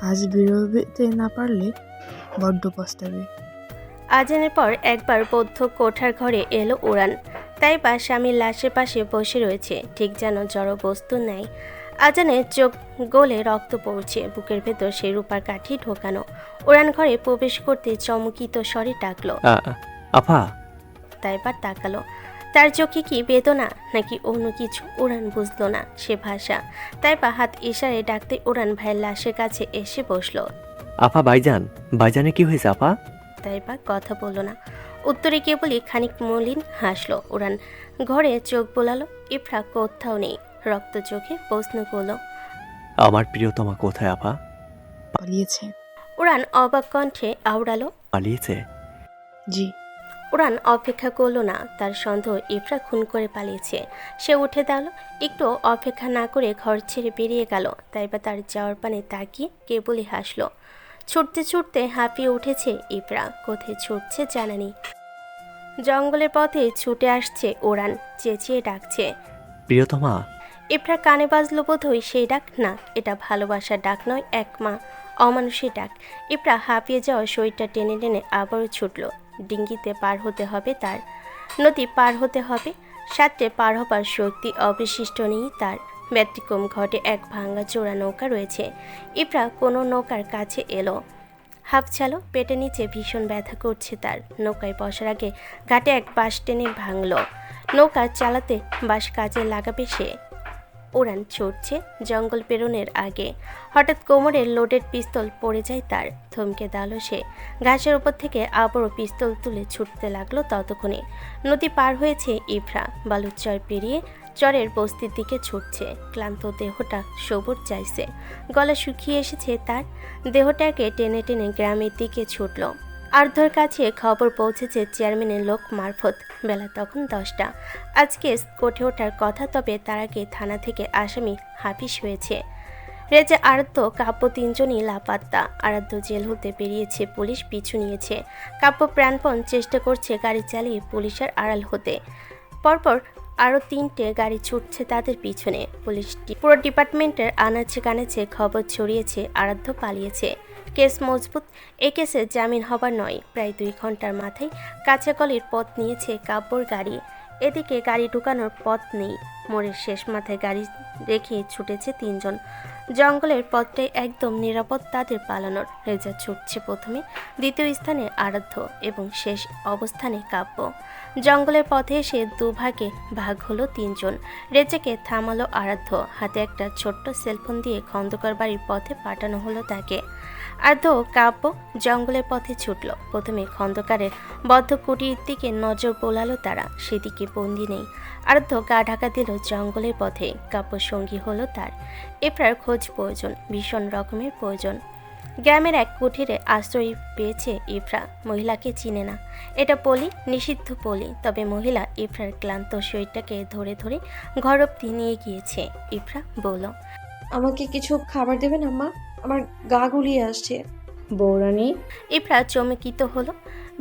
আজ বেরোতে না পারলে বড্ড পস্তাবে। আজানের পর একবার বদ্ধ কোঠার ঘরে এলো উড়ান। তাইবা স্বামীর লাশের পাশে বসে রয়েছে, ঠিক যেন জড় বস্তু নেয়। আজানের চোখ গলে রক্ত পড়ছে, বুকের ভেতর সে রূপার কাঠি ঢোকানো। উড়ান ঘরে প্রবেশ করতে চমকিত স্বরে ডাকলো, আপা। তাইবা তাকালো। তার চোখে কি বেদনা নাকি অন্য কিছু উড়ান বুঝলো না সে ভাষা। তাইবা হাত ইশারায় ডাকতে উড়ান ভাইয়ের লাশের কাছে এসে বসলো। আপা ভাইজানে কি হয়েছে আপা? তাইবা কথা বলল না। উত্তরে কেবলই খানিক মলিন হাসলো। উড়ান ঘরে চোখ বোলালো। ইফরা কোথাও নেই। রক্ত চোখে প্রশ্ন করলো, আমার প্রিয়তমা কোথায় আপা? পালিয়েছে। উড়ান অবাক কণ্ঠে আওড়ালো, পালিয়েছে? জি। উড়ান অপেক্ষা করলো না। তার সন্দেহ ইফরা খুন করে পালিয়েছে। সে উঠে দাঁড়ালো। একটু অপেক্ষা না করে ঘর ছেড়ে বেরিয়ে গেল। তাইবা তার যাওয়ার পানে তাকিয়ে কেবলই হাসলো। ছুটতে ছুটতে হাঁপিয়ে উঠেছে ইফরা। কোথায় ছুটছে জানা নেই। জঙ্গলের পথে ছুটে আসছে উড়ান। চেঁচিয়ে ডাকছে, প্রিয়তমা। ইফরা কানে বাজলো বোধহয় সেই ডাক। না, এটা ভালোবাসার ডাক নয়, এক মা অমানুষের ডাক। ইফরা হাঁপিয়ে যাওয়া শরীরটা টেনে টেনে আবারও ছুটল। ডিঙ্গিতে পার হতে হবে তার। নদী পার হতে হবে। সাথে পার হবার শক্তি অবশিষ্ট নেই তার। ব্যতিক্রম ঘটে এক ভাঙা চোরা নৌকা রয়েছে। ইফরা কোনো নৌকার কাছে এলো। হাঁপ ছালো। পেটের নিচে ভীষণ ব্যথা করছে তার। নৌকায় বসার আগে ঘাটে এক বাঁশ টেনে ভাঙল। নৌকা চালাতে বাঁশ কাজে লাগাবে সে। উড়ান ছুটছে জঙ্গল পেরোনের আগে। হঠাৎ কোমরের লোডেড পিস্তল পড়ে যায় তার। থমকে দাঁড়ালো সে। ঘাসের ওপর থেকে আবারও পিস্তল তুলে ছুটতে লাগলো। ততক্ষণে নদী পার হয়েছে ইফরা। বালুর চর পেরিয়ে চরের বস্তির দিকে ছুটছে। ক্লান্ত দেহটা সবুজ চাইছে। গলা শুকিয়ে এসেছে তার। দেহটাকে টেনে টেনে গ্রামের দিকে ছুটল। আর্ধর কাছে খবর পৌঁছেছে চেয়ারম্যানের লোক মারফত। বেলা তখন 10টা। আজকে কোর্টে ওঠার কথা, তবে তার আগে থানা থেকে আসামি হাফিস হয়েছে। রেজা, আরাধ্য, কাব্য তিনজনই লাপাত্তা। আরাধ্য জেল হতে বেরিয়েছে, পুলিশ পিছু নিয়েছে। কাব্য প্রাণপণ চেষ্টা করছে গাড়ি চালিয়ে পুলিশের আড়াল হতে। পরপর আরও 3টে গাড়ি ছুটছে তাদের পিছনে। পুলিশ পুরো ডিপার্টমেন্টের আনাচে কানাচে খবর ছড়িয়েছে আরাধ্য পালিয়েছে। কেস মজবুত। এ কেসে জামিন হবার নয়। প্রায় 2 ঘন্টার মাথায় কাঁচাকলির পথ নিয়েছে কাব্যর গাড়ি। এদিকে গাড়ি ঢুকানোর পথ নেই। মোড়ের শেষ মাথায় গাড়ি রেখে ছুটেছে 3 জন। জঙ্গলের পথটাই একদম নিরাপদ তাদের পালানোর। রেজা ছুটছে প্রথমে, দ্বিতীয় স্থানে আরাধ্য এবং শেষ অবস্থানে কাব্য। জঙ্গলের পথে এসে দুভাগে ভাগ হলো 3 জন। রেজাকে থামালো আরাধ্য। হাতে একটা ছোট্ট সেলফোন দিয়ে খন্দকার বাড়ির পথে পাঠানো হলো তাকে। আরাধ্য ও কাব্য জঙ্গলের পথে ছুটল। প্রথমে খন্দকারের বদ্ধ কুটির দিকে নজর বোলালো তারা। সেদিকে বন্দি নেই। আরাধ্য গা ঢাকা দিল জঙ্গলের পথে। কাব্য সঙ্গী হলো তার। এফরার খোঁজ প্রয়োজন, ভীষণ রকমের প্রয়োজন। গ্রামের এক কুঠিরে আশ্রয় পেয়েছে ইফরা। মহিলাকে চিনে না। এটা পলি, নিষিদ্ধ পলি। তবে মহিলা ইফরার ক্লান্ত শরীরটাকে ধরে ধরে ঘর অব্দি নিয়ে গিয়েছে। ইফরা বলল, আমাকে কিছু খাবার দেবেন আম্মা? আমার গা গুলিয়ে আসছে। বৌরানী, ইফরা চমকিত হলো।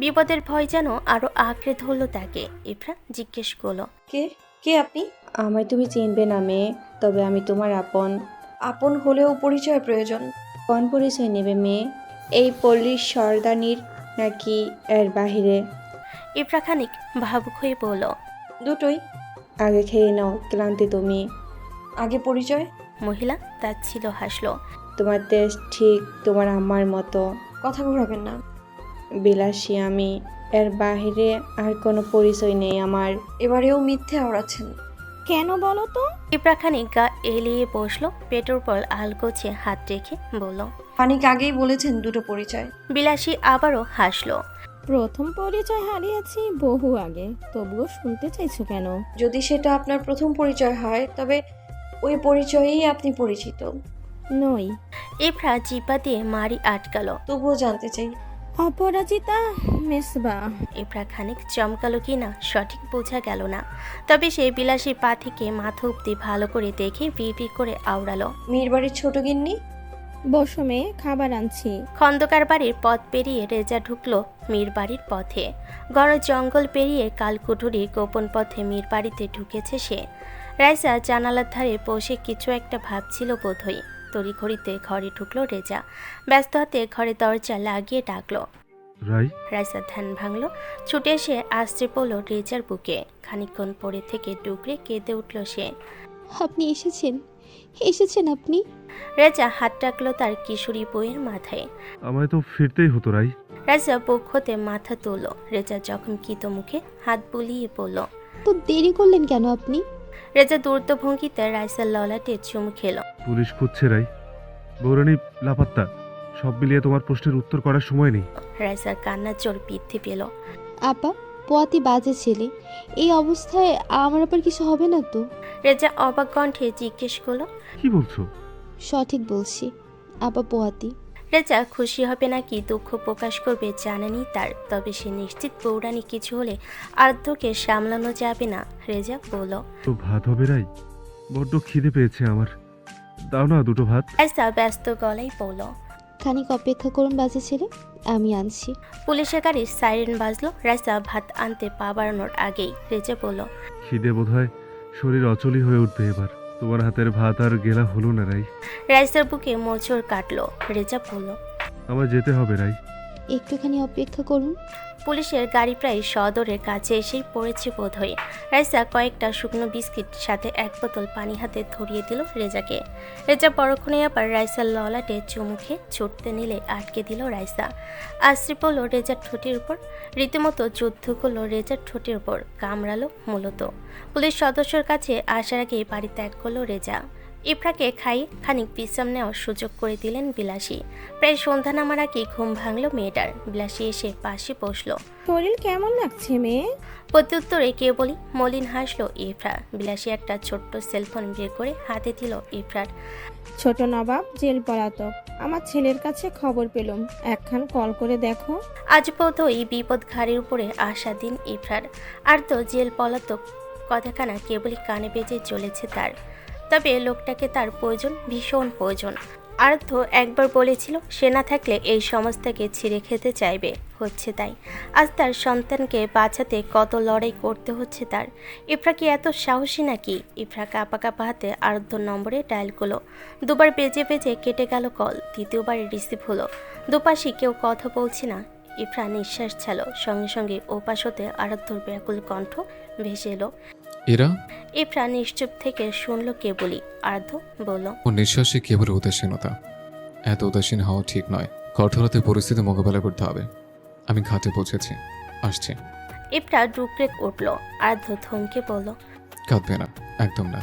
বিপদের ভয় যেন আরো আঁকড়ে ধরল তাকে। ইফরা জিজ্ঞেস করলো, কে কে আপনি? আমায় তুমি চিনবে না মেয়ে, তবে আমি তোমার আপন। আপন হলেও পরিচয় প্রয়োজন। কোন পরিচয় নেবে মেয়ে? এই পল্লীর সর্দানির নাকি এর বাহিরে? ইফরা খানিক ভাবুক হয়ে বলল, দুটোই। আগে খেয়ে নাও, ক্লান্তি তুমি। আগে পরিচয়। মহিলা তাচ্ছিল হাসলো। তোমার দেশ ঠিক তোমার আম্মার মতো। কথা ঘোরাবেন না। বিলাসী আমি, এর বাহিরে আর কোনো পরিচয় নেই আমার। এবারেও মিথ্যে আওড়াচ্ছেন কেন বলো তো? ইফরা খানিক গা এলিয়ে বসলো। পেটের উপর আলগোছে হাত রেখে বলল, খানিক আগেই বলেছেন দুটো পরিচয়। বিলাসী আবারও হাসলো। প্রথম পরিচয় হারিয়েছি বহু আগে, তবুও শুনতে চাইছো কেন? যদি সেটা আপনার প্রথম পরিচয় হয়, তবে ওই পরিচয়েই আপনি পরিচিত নই। ইফরা জিপা দিয়ে মারি আটকালো। তবুও জানতে চাই। অপরাজিতা মেসবা। ইফরা খানিক চমকালো কি না সঠিক বোঝা গেল না। তবে সে বিলাসী পা থেকে মাথা অব্দি ভালো করে দেখে বিড় করে আওড়ালো, মেয়ের বাড়ির ছোট গিন্নি। বসো মেয়ে, খাবার আনছি। খন্দকার বাড়ির পথ পেরিয়ে রেজা ঢুকলো মীর বাড়ির পথে। ঘন জঙ্গল পেরিয়ে কালকুঠুরি গোপন পথে মীর বাড়িতে ঢুকেছে সে। রাইসা জানালার ধারে বসে কিছু একটা ভাবছিল বোধহয়। তড়িঘড়িতে ঘরে ঢুকলো রেজা। ব্যস্ত হাতে ঘরে দরজা লাগিয়ে ডাকলো, রাইসা ধ্যান ভাঙলো। ছুটে এসে আশ্রে পড়ল রেজার বুকে। খানিকক্ষণ পরে থেকে ডুকরে কেঁদে উঠল সে। আপনি এসেছেন আপনি? রেজা হাত রাখলো তার কিশোরী বইয়ের মাথায়। আমায় তো ফিরতেই হতো রাই। রাইসা বুক হতে মাথা তুলল। রেজা যখন কিত মুখে হাত বুলিয়ে পড়ল, তো দেরি করলেন কেন আপনি? রেজা দ্রুত ভঙ্গিতে রাইসার ললাটে চুমু খেল। পুলিশ খুঁজছে রাই। বৌরানী লাপাত্তা, সব মিলিয়ে তোমার প্রশ্নের উত্তর করার সময় নেই। রাইসার কান্নার জোর বৃদ্ধি পেল। আপা পোয়াতি বাজে ছেলে, এই অবস্থায় আমার আবার কিছু হবে না তো? রেজা অবাক কণ্ঠে জিজ্ঞেস করলো। কি বলছো? সঠিক বলছি, আপা পোয়াতি। রেজা খুশি হবে নাকি দুঃখ প্রকাশ করবে জানেনি তার, তবে সে নিশ্চিত পৌরাণিক কিছু হলে আর্দ্রকে সামলানো যাবে না। রেজা বলল। তো ভাত হবে রাই? বড্ড খিদে পেয়েছে আমার, দাও না দুটো ভাত। রাইসা ব্যস্ত গলায় বলল। খানিক অপেক্ষা করুন বাজে ছেলে, আমি আনছি। পুলিশের গাড়ির সাইরেন বাজলো। রাইসা ভাত আনতে পা বাড়ানোর আগেই রেজা বলল। খিদে বোধহয় শরীর অচলই হয়ে উঠবে এবার। তোমার হাতের ভাত আর গেলা হলো না রাই। রাইসার বুকে মোচড় কাটলো। রেজা বলল। আমার যেতে হবে রাই। একটুখানি অপেক্ষা করুন। পুলিশের গাড়ি প্রায় সদরের কাছে এসেই পড়েছে বোধহয়। রাইসা কয়েকটা শুকনো বিস্কিট সাথে এক বোতল পানি হাতে ধরিয়ে দিল রেজাকে। রেজা পরক্ষণে আবার রাইসার ললাটে চুমুখে ছুটতে নিলে আটকে দিল রাইসা। আশ্রি পড়ল রেজার ঠোঁটের উপর, রীতিমতো যুদ্ধ করলো রেজার ঠোঁটের উপর, কামড়ালো মূলত। পুলিশ সদস্যর কাছে আসার আগেই বাড়ি ত্যাগ করলো রেজা। ইফরাকে খাইয়ে খানিক বিশ্রাম নেওয়ার সুযোগ করে দিলেন বিলাসী। প্রায় সন্ধ্যা নামার আগেই ঘুম ভাঙল মেয়েটার। বিলাসী এসে পাশে বসলো। শরীর কেমন লাগছে মেয়ে? প্রত্যুত্তরে কে বলি মলিন হাসলো ইফরা। বিলাসী একটা ছোট্ট সেলফোন বের করে হাতে দিল ইফরার। ছোট নবাব জেল পলাতক, আমার ছেলের কাছে খবর পেলাম, একখান কল করে দেখো। আজ বোধহয় এই বিপদ ঘাড়ের উপরে আসা দিন ইফরার। আর তো জেল পলাতক কথাখানা কেবলই কানে বেজে চলেছে তার। তবে লোকটাকে তার প্রয়োজন, ভীষণ প্রয়োজন। আর্ধ একবার বলেছিল সে না থাকলে এই সমাজ থেকে ছিঁড়ে খেতে চাইবে, হচ্ছে তাই। আজ তার সন্তানকে বাঁচাতে কত লড়াই করতে হচ্ছে তার। ইফরা কি এত সাহসী নাকি? ইফরা কাঁপা কাঁপা হাতে আর্ধ নম্বরে ডায়াল করলো। দুবার বেজে বেজে কেটে গেল কল, তৃতীয়বার রিসিভ হলো। দুপাশে কেউ কথা বলছে না। ইফরা নিঃশ্বাস ছাড়ল, সঙ্গে সঙ্গে ওপাশ হতে আরাধ্যর ব্যাকুল কণ্ঠ ভেসে এলো। এরা? ইফরা নিশ্চুপ থেকে শুনল কে বলি। আরাধ্য বলল। ও নিঃশ্বাসে কেবল উদাসীনতা। এত উদাসীন হওয়া ঠিক নয়। কঠোরতে পরিস্থিতি মোকাবেলা করতে হবে। আমি ঘাটে পৌঁছেছি, আসছি। ইফরা ডুকরে উঠল। আরাধ্য থমকে বলল। কাঁদবে না, একদম না,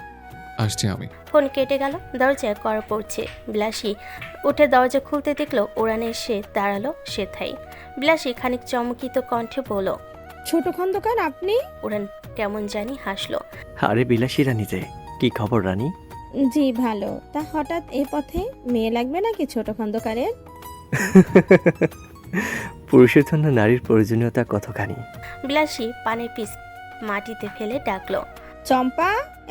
আসছি আমি। ফোন কেটে গেল। দরজায় কড়া পড়ছে। বিলাসী উঠে দরজা খুলতে দেখলো উড়ানে এসে দাঁড়ালো সেথাই। বিলাসী খানিক চমকিত কণ্ঠে বলল। ছোট খন্দকার আপনি? উড়ান কেমন জানি হাসলো। আরে বিলাসী রানী যে, কি খবর রানী? জি ভালো, তা হঠাৎ এই পথে? মেয়ে লাগবে নাকি ছোট খন্দকারের? পুরুষের জন্য নারীর প্রয়োজনীয়তা কতখানি। বিলাসী পানের পিস মাটিতে ফেলে ডাকলো। চম্পা,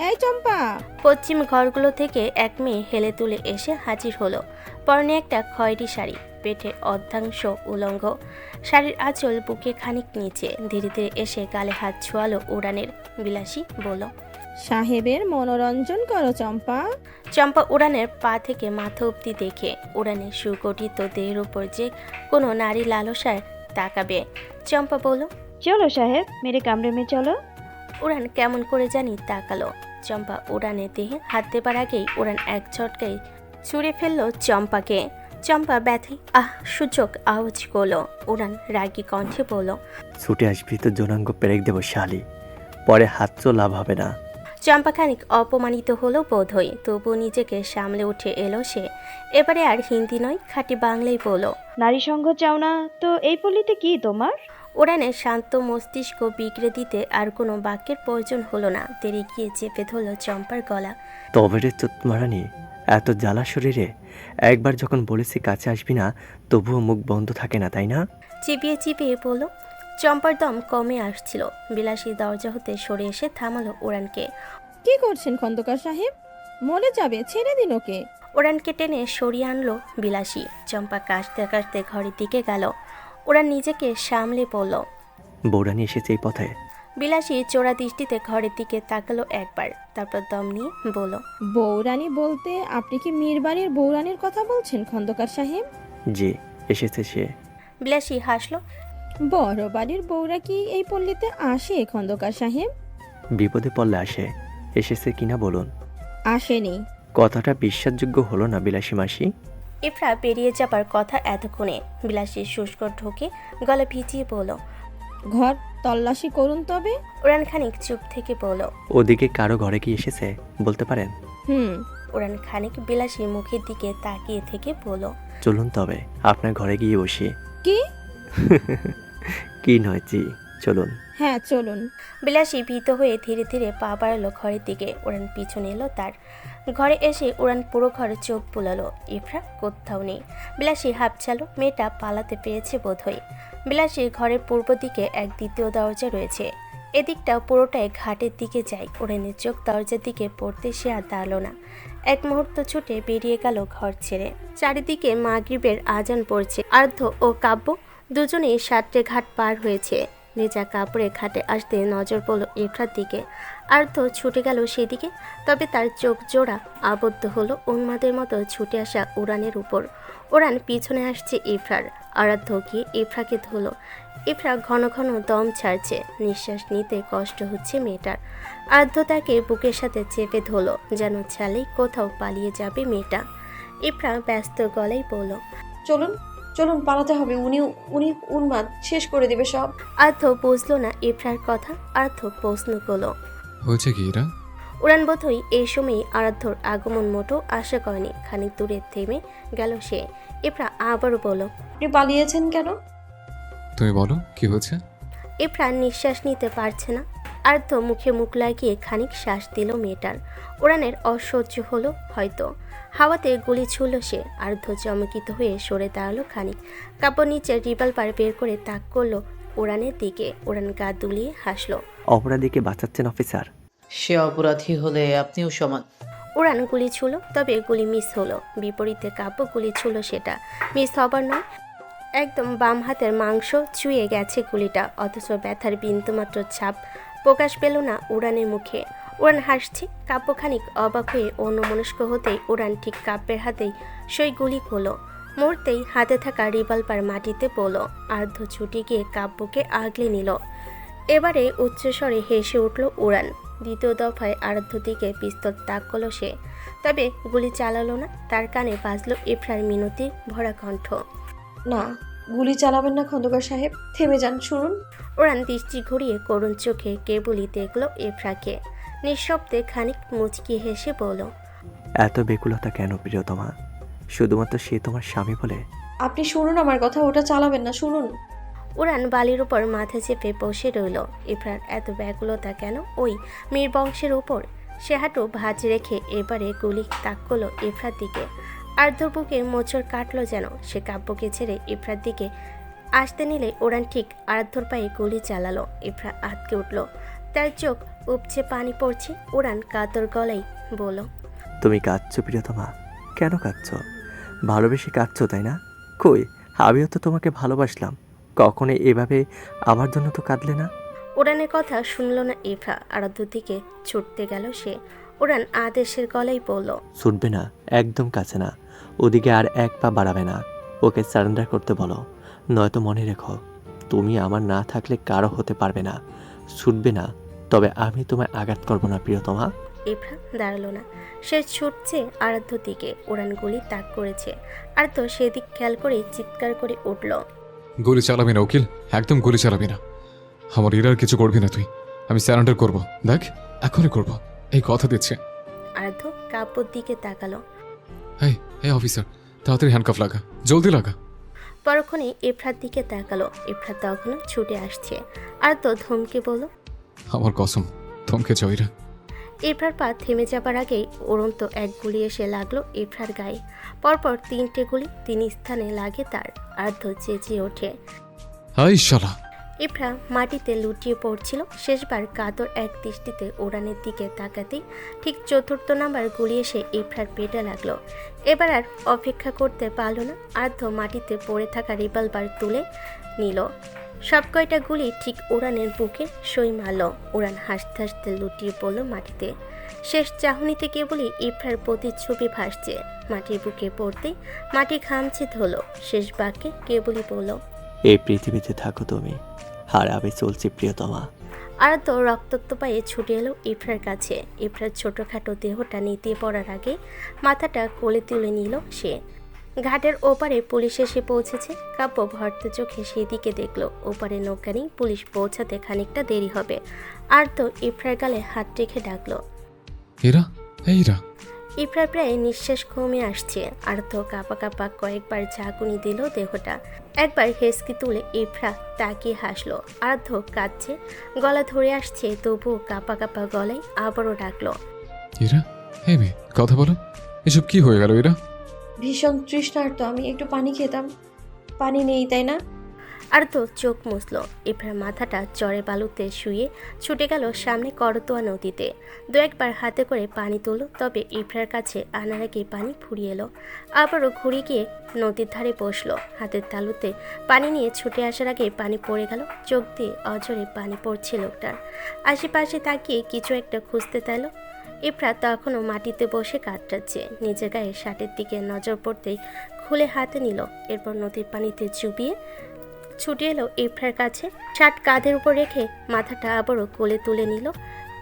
এই চম্পা। পশ্চিম ঘরগুলো থেকে এক মেয়ে হেলে তুলে এসে হাজির হলো। পরনে একটা খয়েরি শাড়ি, পেটে অর্ধাংশ উলঙ্গ। শাড়ির আঁচল বুকে খানিক নিচে। ধীরে ধীরে এসে গালে হাত ছোঁয়ালো উড়ানের। বিলাসী বলল। সাহেবের মনোরঞ্জন করো চম্পা। চম্পা উড়ানের পা থেকে মাথা অব্দি দেখে উড়ানের সুগঠিত দেহের উপর যে কোনো নারী লালসায় তাকাবে। চম্পা বলল। চলো সাহেব, মেরে কামরে মে চলো। উড়ান কেমন করে জানি তাকালো। চম্পা উড়ানের দেহে হাত দেবার আগেই উড়ান এক ঝটকায় ছুঁড়ে ফেললো চম্পাকে। চম্পা ব্যথে সূচক আওয়াজ করলো। উড়ান রাগী কণ্ঠে বলল। ছুটে আসবি তো জোনাঙ্গ পেরেক দেবো শালি, পরে হাত চো লাভ হবে না। চম্পা খানিক অপমানিত হলো বোধহয়, তবুও নিজেকে সামলে উঠে এলো সে। এবারে আর হিন্দি নয়, খাঁটি বাংলাই বলল। নারী সঙ্গ চাও না তো এই পল্লীতে কি তোমার? উড়ানের শান্ত মস্তিষ্ক বিগড়ে দিতে আর কোনো বাক্যের প্রয়োজন হলো না। তেরে গিয়ে চেপে ধরল চম্পার গলা। তবে রে চুতমারানি, এত জ্বালা শরীরে। একবার যখন বলেছি কাছে আসবি না, তবুও মুখ বন্ধ থাকে না, তাই না? চিবিয়ে চিবিয়ে বলল। চম্পার দম কমে আসছিল। বিলাসী দরজা হতে সরে এসে থামালো উড়ানকে। কি করছেন খন্দকার সাহেব? মরে যাবে, ছেড়ে দিন ওকে। উড়ানকে টেনে সরিয়ে আনলো বিলাসী। চম্পা কাশতে কাশতে ঘরের দিকে গেল। উড়ান নিজেকে সামলে পড়ল। বৌরানি এসেছে এই পথে। বিলাসী চোরা দৃষ্টিতে ঘরের দিকে তাকালো একবার, তারপর দম নিয়ে বলল। বৌরানী বলতে আপনি কি মীরবাড়ির বৌরানীর কথা বলছেন খন্দকার সাহেব? জি, এসেছে সে। বিলাসী হাসলো। বড় বাড়ির বউরা কি এই পল্লীতে আসে খন্দকার সাহেব? বিপদে পড়লে আসে। এসেছে কিনা বলুন। আসেনি। কথাটা বিশ্বাসযোগ্য হলো না বিলাসী মাসি। ইফরা পেরিয়ে যাবার কথা এতক্ষণে। বিলাসী শুষ্ক ঢোকে গলা ভিজিয়ে বলল। ঘর তল্লাশি করুন তবে। উড়ান খানিক চুপ থেকে বলল। ওদিকে কারো ঘরে কি এসেছে বলতে পারেন? উড়ান খানিক বিলাসী মুখের দিকে তাকিয়ে থেকে বলল, চলুন তবে আপনার ঘরে গিয়ে বসি। কি? কি নয় জি, চলুন। হ্যাঁ চলুন। বিলাসী ভীত হয়ে ধীরে ধীরে পা বাড়ালো ঘরের দিকে। উড়ান পিছনে এলো তার। ঘরে এসে উড়ান পুরো ঘরে চোখ বুলালো। ইফরা কোথাও নেই। বিলাসী হাঁপছালো, মেয়েটা পালাতে পেরেছে বোধহয়। বিলাসীর ঘরের পূর্ব দিকে এক দ্বিতীয় দরজা রয়েছে। এদিকটা পুরোটাই ঘাটের দিকে যায়। উড়ানের চোখ দরজার দিকে পড়তে সে আর দাঁড়ালো না। এক মুহূর্ত ছুটে বেরিয়ে গেল ঘর ছেড়ে। চারিদিকে মাগরিবের আজান পড়ছে। আর্ধ ও কাব্য দুজনেই সাতটে ঘাট পার হয়েছে। ভেজা কাপড়ে ঘাটে আসতে নজর পড়ল ইফরার দিকে। আর্ধ ছুটে গেল সেদিকে, তবে তার চোখ জোড়া আবদ্ধ হলো উন্মাদের মতো ছুটে আসা উড়ানের উপর। উড়ান পিছনে আসছে ইফরার। আরাধ্য গিয়ে ইফরাকে ধরল। ইফরা ঘন ঘন দম ছাড়ছে, নিঃশ্বাস নিতে কষ্ট হচ্ছে মেয়েটার। আরাধ্য তাকে বুকের সাথে চেপে ধরল, যেন চালেই কোথাও পালিয়ে যাবে মেয়েটা। ইফরা ব্যস্ত গলায় বলল, চলুন চলুন, পালাতে হবে। উনি উন্মাদ, শেষ করে দিবে সব। আর্থ বুঝলো না ইফরার কথা। আর্থ প্রশ্ন করলো, হয়েছে কি এরা? উড়ান বোধহয় এই সময়ই আরাধ্যর আগমন মোটেও আশা করেনি। খানিক দূরে থেমে গেল সে। ইফরা আবারও বলল, আপনি পালিয়েছেন কেন? তুমি বলো কি হয়েছে? ইফরা নিঃশ্বাস নিতে পারছে না। আর্থ মুখে মুখ লাগিয়ে খানিক শ্বাস দিল মেয়েটার। উড়ানের অসহ্য হলো হয়তো। হাওয়াতে গুলি ছুড়ল সে। আর্ধ চমকিত হয়ে সরে দাঁড়ালো খানিক। কাপড় নিচে রিভলভার বের করে তাক করলো উড়ানের দিকে। উড়ান গা দুলিয়ে হাসলো। অপরাধীকে বাঁচাচ্ছেন অফিসার। সে অপরাধী হলে আপনিও সমান। উড়ান গুলি ছুঁল, তবে গুলি মিস হলো। বিপরীতে কাব্য গুলি ছুঁল, সেটা মিস হবার নয়। একদম বাম হাতের মাংস ছুঁয়ে গেছে গুলিটা, অথচ ব্যথার বিন্দুমাত্র ছাপ প্রকাশ পেল না উড়ানের মুখে। উড়ান হাসছে। কাব্য খানিক অবাক হয়ে অন্যমনস্ক হতেই উড়ান ঠিক কাব্যের হাতেই সেই গুলি করলো। মুহূর্তেই হাতে থাকা রিভলভার মাটিতে পড়ল। আর্ধ ছুটে গিয়ে কাব্যকে আগলে নিল। এবারে উচ্চস্বরে হেসে উঠল উড়ান। দ্বিতীয় দফায় আরাধ্য দিকে পিস্তল তাক করলো সে, তবে গুলি চালালো না। তার কানে বাজলো ইফরার মিনতি ভরা কণ্ঠ, না, গুলি চালাবেন না খন্দকার সাহেব, থেমে যান, শুনুন। উড়ান দৃষ্টি ঘুরিয়ে করুণ চোখে কেবলই দেখল ইফরাকে। নিঃশব্দে খানিক মুচকি হেসে বলল, এত বেকুলতা কেন প্রিয়তমা? শুধুমাত্র সে তোমার স্বামী বলে? আপনি শুনুন আমার কথা, ওটা চালাবেন না, শুনুন। উড়ান বালির উপর মাথা চেপে বসে রইল। ইফরার এত ব্যাকুলতা কেন ওই মীর বংশের উপর? সে হাঁটু ভাঁজ রেখে এবারে গুলি তাক করলো ইফরার দিকে। আর্ধ বুকে মোচড় কাটলো যেন। সে কাব্যকে ছেড়ে ইফরার দিকে আসতে নিলে উড়ান ঠিক আরাধ্যর পায়ে গুলি চালালো। ইফরা আটকে উঠল, তার চোখ উপচে পানি পড়ছে। উড়ান কাতর গলায় বলল, তুমি কাঁদছো প্রিয়তমা? কেন কাঁদছো? ভালোবেসে কাঁদছো তাই না? কই, আমিও তো তোমাকে ভালোবাসলাম। কখনো এভাবে আমার জন্য তো কাঁদলে না। উড়ানের কথা শুনল না ইফরা। আরাধ্যর দিকে ছুটতে গেল সে। উড়ান আদেশের গলায় বলল, ছুটবে না, একদম কাছে না। ওদিকে আর এক পা বাড়াবে না। ওকে সারেন্ডার করতে বলো, নয়তো মনে রেখো তুমি আমার না থাকলে কারো হতে পারবে না। ছুটবে না, তবে আমি তোমায় আঘাত করবো না প্রিয়তমা। ইফরা দাঁড়ালো না। সে ছুটছে আরাধ্য দিকে। উড়ান গুলি তাক করেছে। আর তো সেদিক খেয়াল করে চিৎকার করে উঠল, গুলি চালাবি না উকিল, একদম গুলি চালাবি না। আমার ইরার কিছু করবি না তুই। আমি স্যারেন্ডার করব, দেখ এখনই করব, এই কথা দিচ্ছে। আরাধ্য কাব্যর দিকে তাকালো। এই এই অফিসার, তাড়াতাড়ি হ্যান্ডকাফ লাগা, জলদি লাগা। পরক্ষণে ইফরার দিকে তাকালো। ইফরা তখনও ছুটে আসছে। আর তো ধমকে বলল, আমার কসম থমকে জয়রা। ইফরার পা থেমে যাবার আগেই উড়ন্ত এক গুলি এসে লাগলো ইফরার গায়ে। পরপর 3টে গুলি 3 স্থানে লাগে তার। আর্ধ চেঁচিয়ে ওঠে। হাই শালা! ইফরা মাটিতে লুটিয়ে পড়ছিল। শেষবার কাতর এক দৃষ্টিতে উড়ানের দিকে তাকাতেই ঠিক 4র্থ নাম্বার গুলি এসে ইফরার পেটে লাগলো। এবার আর অপেক্ষা করতে পারল না। আর্ধ মাটিতে পড়ে থাকা রিভলভার তুলে নিল। সব কয়টা গুলি ঠিক উড়ানের বুকে সই মারল। উড়ান হাসতে হাসতে লুটিয়ে পড়ল মাটিতে। শেষ চাহনিতে কেবলই ইফরার প্রতিচ্ছবি ভাসছে। মাটির বুকে পড়তেই মাটি ঘামছে ধরল। শেষ বাক্যে কেবলই বলল, এই পৃথিবীতে থাকো তুমি, আর আমি চলছি প্রিয়তমা। আর তো রক্তাক্ত পায়ে ছুটে এলো ইফরার কাছে। ইফরার ছোটোখাটো দেহটা নিতে পড়ার আগে মাথাটা কোলে তুলে নিল সে। ঘাটের ওপারে পুলিশ এসে পৌঁছেছে। কাব্য ভর্ত চোখে সেদিকে দেখল। ওপারে নৌকা নেই, পুলিশ পৌঁছাতে খানিকটা দেরি হবে। আর তো ইফরার গালে হাত রেখে ডাকলো, এরা এইরা। ইফরা প্রায় নিঃশ্বাস কমে আসছে। আর্দ্র কাঁপা কাঁপা কয়েকবার ঝাঁকুনি দিল দেহটা। একবার হেসকি তুলে ইফরা তাকিয়ে হাসলো। আর্দ্র কাঁদছে, গলা ধরে আসছে, তবুও কাঁপা কাঁপা গলায় আবারও ডাকলো, ইরা, হে মেয়ে, কথা বলো। এসব কি হয়ে গেল ইরা? ভীষণ তৃষ্ণার্ত আমি, একটু পানি খেতাম। পানি নেই তাই না? আর্দ্র চোখ মুছলো। ইফরার মাথাটা চড়ে বালুতে শুয়ে ছুটে গেল সামনে করতোয়া নদীতে। দু একবার হাতে করে পানি তুলল, তবে ইফরার কাছে আনার আগে পানি ফুরিয়ে এলো। আবারও ঘুরে গিয়ে নদীর ধারে বসলো। হাতের তালুতে পানি নিয়ে ছুটে আসার আগে পানি পড়ে গেল। চোখ দিয়ে অঝরে পানি পড়ছে লোকটার। আশেপাশে তাকিয়ে কিছু একটা খুঁজতে চাইল। ইফরা তখনও মাটিতে বসে কাতরাচ্ছে। নিজের গায়ে শার্টের দিকে নজর পড়তেই খুলে হাতে নিল। এরপর নদীর পানিতে চুবিয়ে ছুটে এলো ইফরার কাছে। শার্ট কাঁধের উপর রেখে মাথাটা আবারও কোলে তুলে নিল।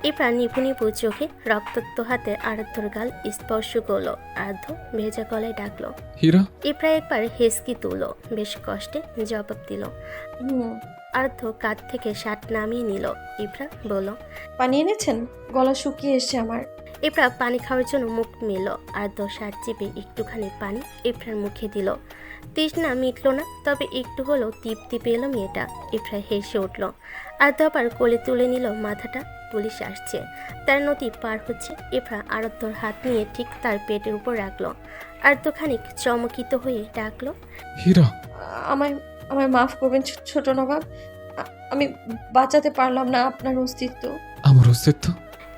ইফরা নিভু নিভু চোখে রক্তাক্ত হাতে আরাধ্যর গাল স্পর্শ করলো। আরাধ্য ভেজা গলায় ডাকলো, হীরা। ইফরা একবার হেসকি তুলল, বেশ কষ্টে জবাব দিল। আরাধ্য কাঁধ থেকে শার্ট নামিয়ে নিল। ইফরা বলল, পানি এনেছেন? গলা শুকিয়ে এসছে আমার। ইফরা পানি খাওয়ার জন্য মুখ মেল। আরাধ্য শার্ট চেপে একটুখানি পানি ইফরার মুখে দিল। তৃষ্ণা মিটল না, তবে একটু হলেও তৃপ্তি পেল মেয়েটা। ইফরা হেসে উঠল। আরাধ্য আবার কোলে তুলে নিল মাথাটা। পুলিশ আসছে, তার নদী পার হচ্ছে। ইফরা আরাধ্যর হাত নিয়ে ঠিক তার পেটের উপর রাখলো। আরাধ্য খানিক চমকিত হয়ে ডাকলো, হীরা। আমায় আমায় মাফ করবেন ছোট নবাব। আমি বাঁচাতে পারলাম না আপনার অস্তিত্ব। আমার অস্তিত্ব?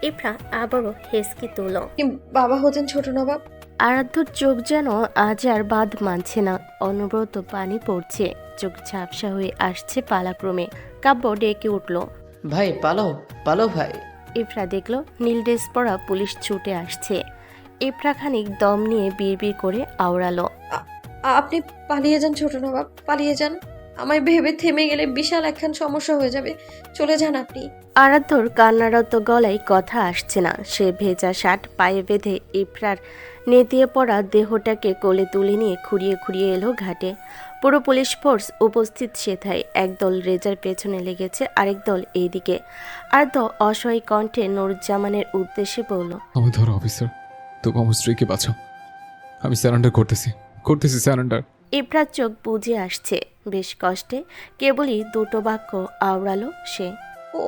ইফরা আবারও হেসকি তুলল। কি বাবা হতেন ছোট নবাব? আরাধ্যর চোখ যেন আজ আর বাদ মানছে না। অনবরত পানি পড়ছে, চোখ ঝাপসা হয়ে আসছে পালাক্রমে। কাব্য ডেকে উঠল, ভাই পালাও, পালাও ভাই। ইফরা দেখল নীল ড্রেস পরা পুলিশ ছুটে আসছে। ইফরা খানিক দম নিয়ে বিড়বিড় করে আওড়ালো, আপনি পালিয়ে যান ছোট নবাব, পালিয়ে যান। আমায় ভেবে থেমে গেলে বিশাল একখান সমস্যা হয়ে যাবে। চলে যান আপনি। আরাধ্যর কান্নারত গলায় কথা আসছে না। সে ভেজা শার্ট পায়ে বেঁধে ইফরার নেতিয়ে পড়া দেহটাকে কোলে তুলে নিয়ে খুঁড়িয়ে খুঁড়িয়ে এলো ঘাটে। পুরো পুলিশ ফোর্স উপস্থিত সেথায়। একদল রেজার পেছনে লেগেছে, আরেক দল এইদিকে। আরাধ্য অসহায় কণ্ঠে নুরুজ্জামানের উদ্দেশ্যে বলল, আমি ধরো অফিসার, তবু আমার স্ত্রীকে বাঁচাও। আমি স্যারেন্ডার করতেছি স্যারেন্ডার। ইফরার চোখ বুজে আসছে। বেশ কষ্টে কেবলই দুটো বাক্য আওড়ালো সে,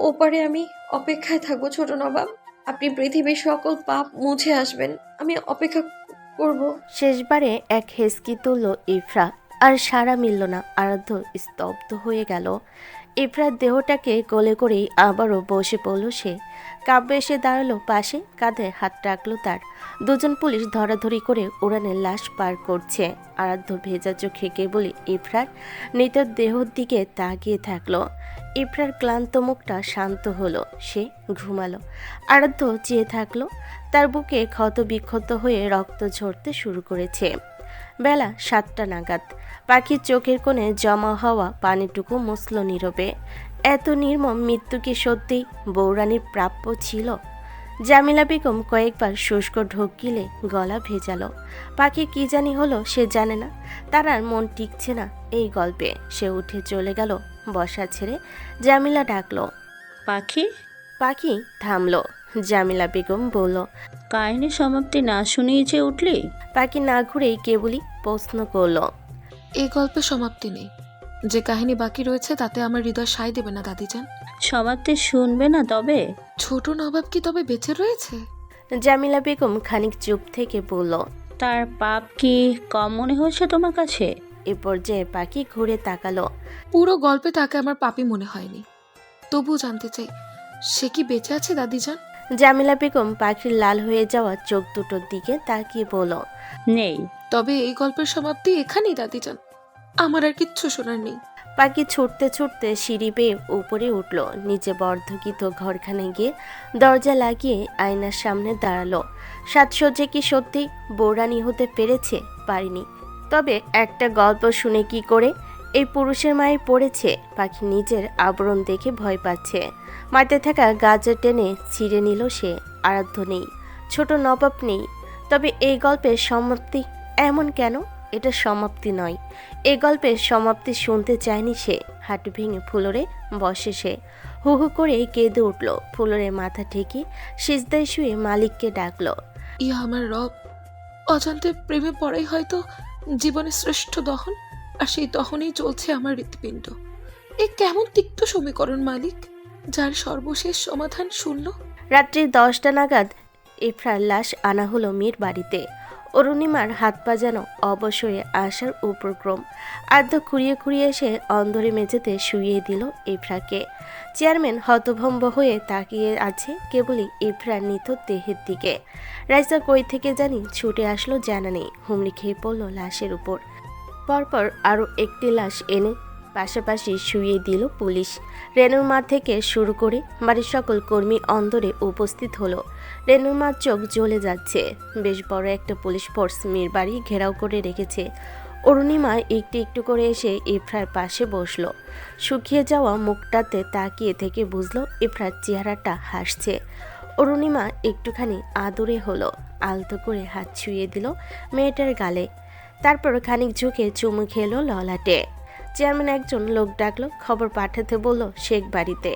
ওপারে আমি অপেক্ষায় থাকবো ছোট নবাব। আপনি পৃথিবীর সকল পাপ মুছে আসবেন, আমি অপেক্ষা করব। শেষবারে এক হেসকি তুলল ইফরা। আর সাড়া মিলল না। আরাধ্য স্তব্ধ হয়ে গেল। ইফরার দেহটাকে কোলে করেই আবারও বসে পড়ল সে। কাব্য এসে দাঁড়ালো পাশে, কাঁধে হাত রাখলো তার। দুজন পুলিশ ধরাধরি করে উড়ানের লাশ পার করছে। আরাধ্য ভেজা চোখে কেবলই ইফরার মৃত দেহর দিকে তাকিয়ে থাকলো। ইফরার ক্লান্ত মুখটা শান্ত হলো, সে ঘুমালো। আরাধ্য চেয়ে থাকলো। তার বুকে ক্ষত বিক্ষত হয়ে রক্ত ঝরতে শুরু করেছে। বেলা 7টা নাগাদ পাখির চোখের কোণে জমা হওয়া পানিটুকু মুছল নীরবে। এত নির্মম মৃত্যু কি সত্যিই বৌরানীর প্রাপ্য ছিল? জামিলা বেগম কয়েকবার শুষ্ক ঢোক গিলে গলা ভেজালো। পাখি কি জানি হলো সে জানে না। তার আর মন টিকছে না এই গল্পে। সে উঠে চলে গেল বসা ছেড়ে। জামিলা ডাকলো, পাখি। পাখি থামলো। জামিলা বেগম বলল, কাহিনী সমাপ্তি না শুনেই যে উঠলি? পাখি না ঘুরেই কেবলই প্রশ্ন করলো, এই গল্পের সমাপ্তি নেই। যে কাহিনী বাকি রয়েছে তাতে আমার হৃদয় সায় দেবে না দাদিজান। সমাপ্তি শুনবে না তবে? ছোট নবাব কি তবে বেঁচে রয়েছে? জামিলা বেগম খানিক চুপ থেকে বলল, তার পাপ কি কম মনে হয়েছে তোমার কাছে? এ পর্যায়ে পাখি ঘুরে তাকালো। পুরো গল্পে তাকে আমার পাপই মনে হয়নি। তবুও জানতে চাই, সে কি বেঁচে আছে দাদিজান? জামিলা বেগম পাখির লাল হয়ে যাওয়া চোখ দুটোর দিকে তাকিয়ে বলল, নেই। তবে এই গল্পের সমাপ্তি এখানেই দাদিজান। আমার আর কিচ্ছু শোনার নেই। পাখি ছুটতে ছুটতে সিঁড়ি বেয়ে উপরে উঠল। নিচে বর্ধকিত ঘরখানে গিয়ে দরজা লাগিয়ে আয়নার সামনে দাঁড়ালো। সাজসজ্জে কি সত্যি বৌরানী হতে পেরেছে? পারিনি। তবে একটা গল্প শুনে কি করে এই পুরুষের মায়ে পড়েছে? পাখি নিজের আবরণ দেখে ভয় পাচ্ছে। মাটিতে থাকা গাজর টেনে ছিঁড়ে নিল সে। আরাধ্য নেই, ছোট নবাব নেই। তবে এই গল্পের সমাপ্তি এমন কেন? এটা সমাপ্তি নয়। এই গল্পের সমাপ্তি শুনতে চায়নি সে। হাঁটু ভেঙে ফ্লোরে বসে সে। হু হু করে কেঁদে উঠল। ফ্লোরে মাথা ঠেকে সিজদায় শুয়ে মালিককে ডাকলো। ইয়া আমার রব, অজান্তে প্রেমে পড়াই হয়তো জীবনের শ্রেষ্ঠ দহন, আর সেই দহনেই চলছে আমার হৃৎপিণ্ড। এ কেমন তিক্ত সমীকরণ মালিক, যার সর্বশেষ সমাধান শূন্য। রাত্রি 10টা নাগাদ ইফরার লাশ আনা হলো মেয়ের বাড়িতে। অরুণিমার হাত পা যেন অবশ হয়ে আসার উপক্রম। আদ্য খুঁড়িয়ে খুঁড়িয়ে এসে অন্দরে মেঝেতে শুইয়ে দিল ইফরাকে। চেয়ারম্যান হতভম্ব হয়ে তাকিয়ে আছে কেবলই ইফরার নিথর দেহের দিকে। রাইসা কই থেকে জানি ছুটে আসলো জানা নেই, হুমড়ি খেয়ে পড়ল লাশের উপর। পরপর আরও একটি লাশ এনে পাশাপাশি শুইয়ে দিল পুলিশ। রেনুর মা থেকে শুরু করে বাড়ির সকল কর্মী অন্দরে উপস্থিত হলো। রেনুর মার চোখ জ্বলে যাচ্ছে। বেশ বড় একটা পুলিশ ফোর্স মেয়ের বাড়ি ঘেরাও করে রেখেছে। অরুণিমা একটু একটু করে এসে ইফরার পাশে বসলো। শুকিয়ে যাওয়া মুখটাতে তাকিয়ে থেকে বুঝলো ইফরার চেহারাটা হাসছে। অরুণিমা একটুখানি আদরে হলো, আলতো করে হাত ছুঁয়ে দিল মেয়েটার গালে। তারপর খানিক ঝুঁকে চুমু খেলো ললাটে। চেয়ারম্যান একজন লোক ডাকলো, খবর পাঠাতে বলল শেখ বাড়িতে।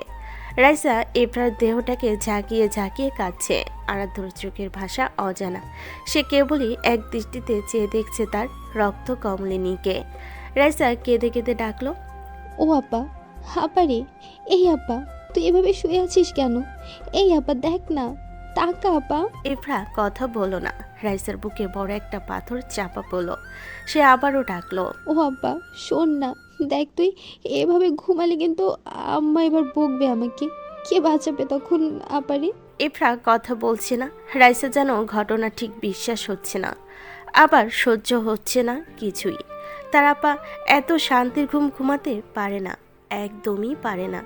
রাইসা ইফরার দেহটাকে ঝাঁকিয়ে ঝাঁকিয়ে কাঁদছে। আরাধ্যর চোখের ভাষা অজানা। সে কেবলই এক দৃষ্টিতে চেয়ে দেখছে তার রক্ত কমলিনীকে। রাইসা কেঁদে কেঁদে ডাকলো, ও আপা, আপারে, এই আপা তুই এভাবে শুয়ে আছিস কেন? এই আপা দেখ না, তাকা আপা। ইফরা কথা বলো না। রাইসার বুকে বড় একটা পাথর চাপা পড়লো। সে আবারও ডাকলো, ও আপা শোন না, দেখ তুই এভাবে ঘুমালে কিন্তু আম্মা এবার বকবে আমাকে, কে বাঁচাবে তখন আপারে? ইফরা কথা বলছে না। রাইসা যেন ঘটনা ঠিক বিশ্বাস হচ্ছে না, আবার সহ্য হচ্ছে না কিছুই। তার আপা এত শান্তির ঘুম ঘুমাতে পারে না, একদমই পারে না।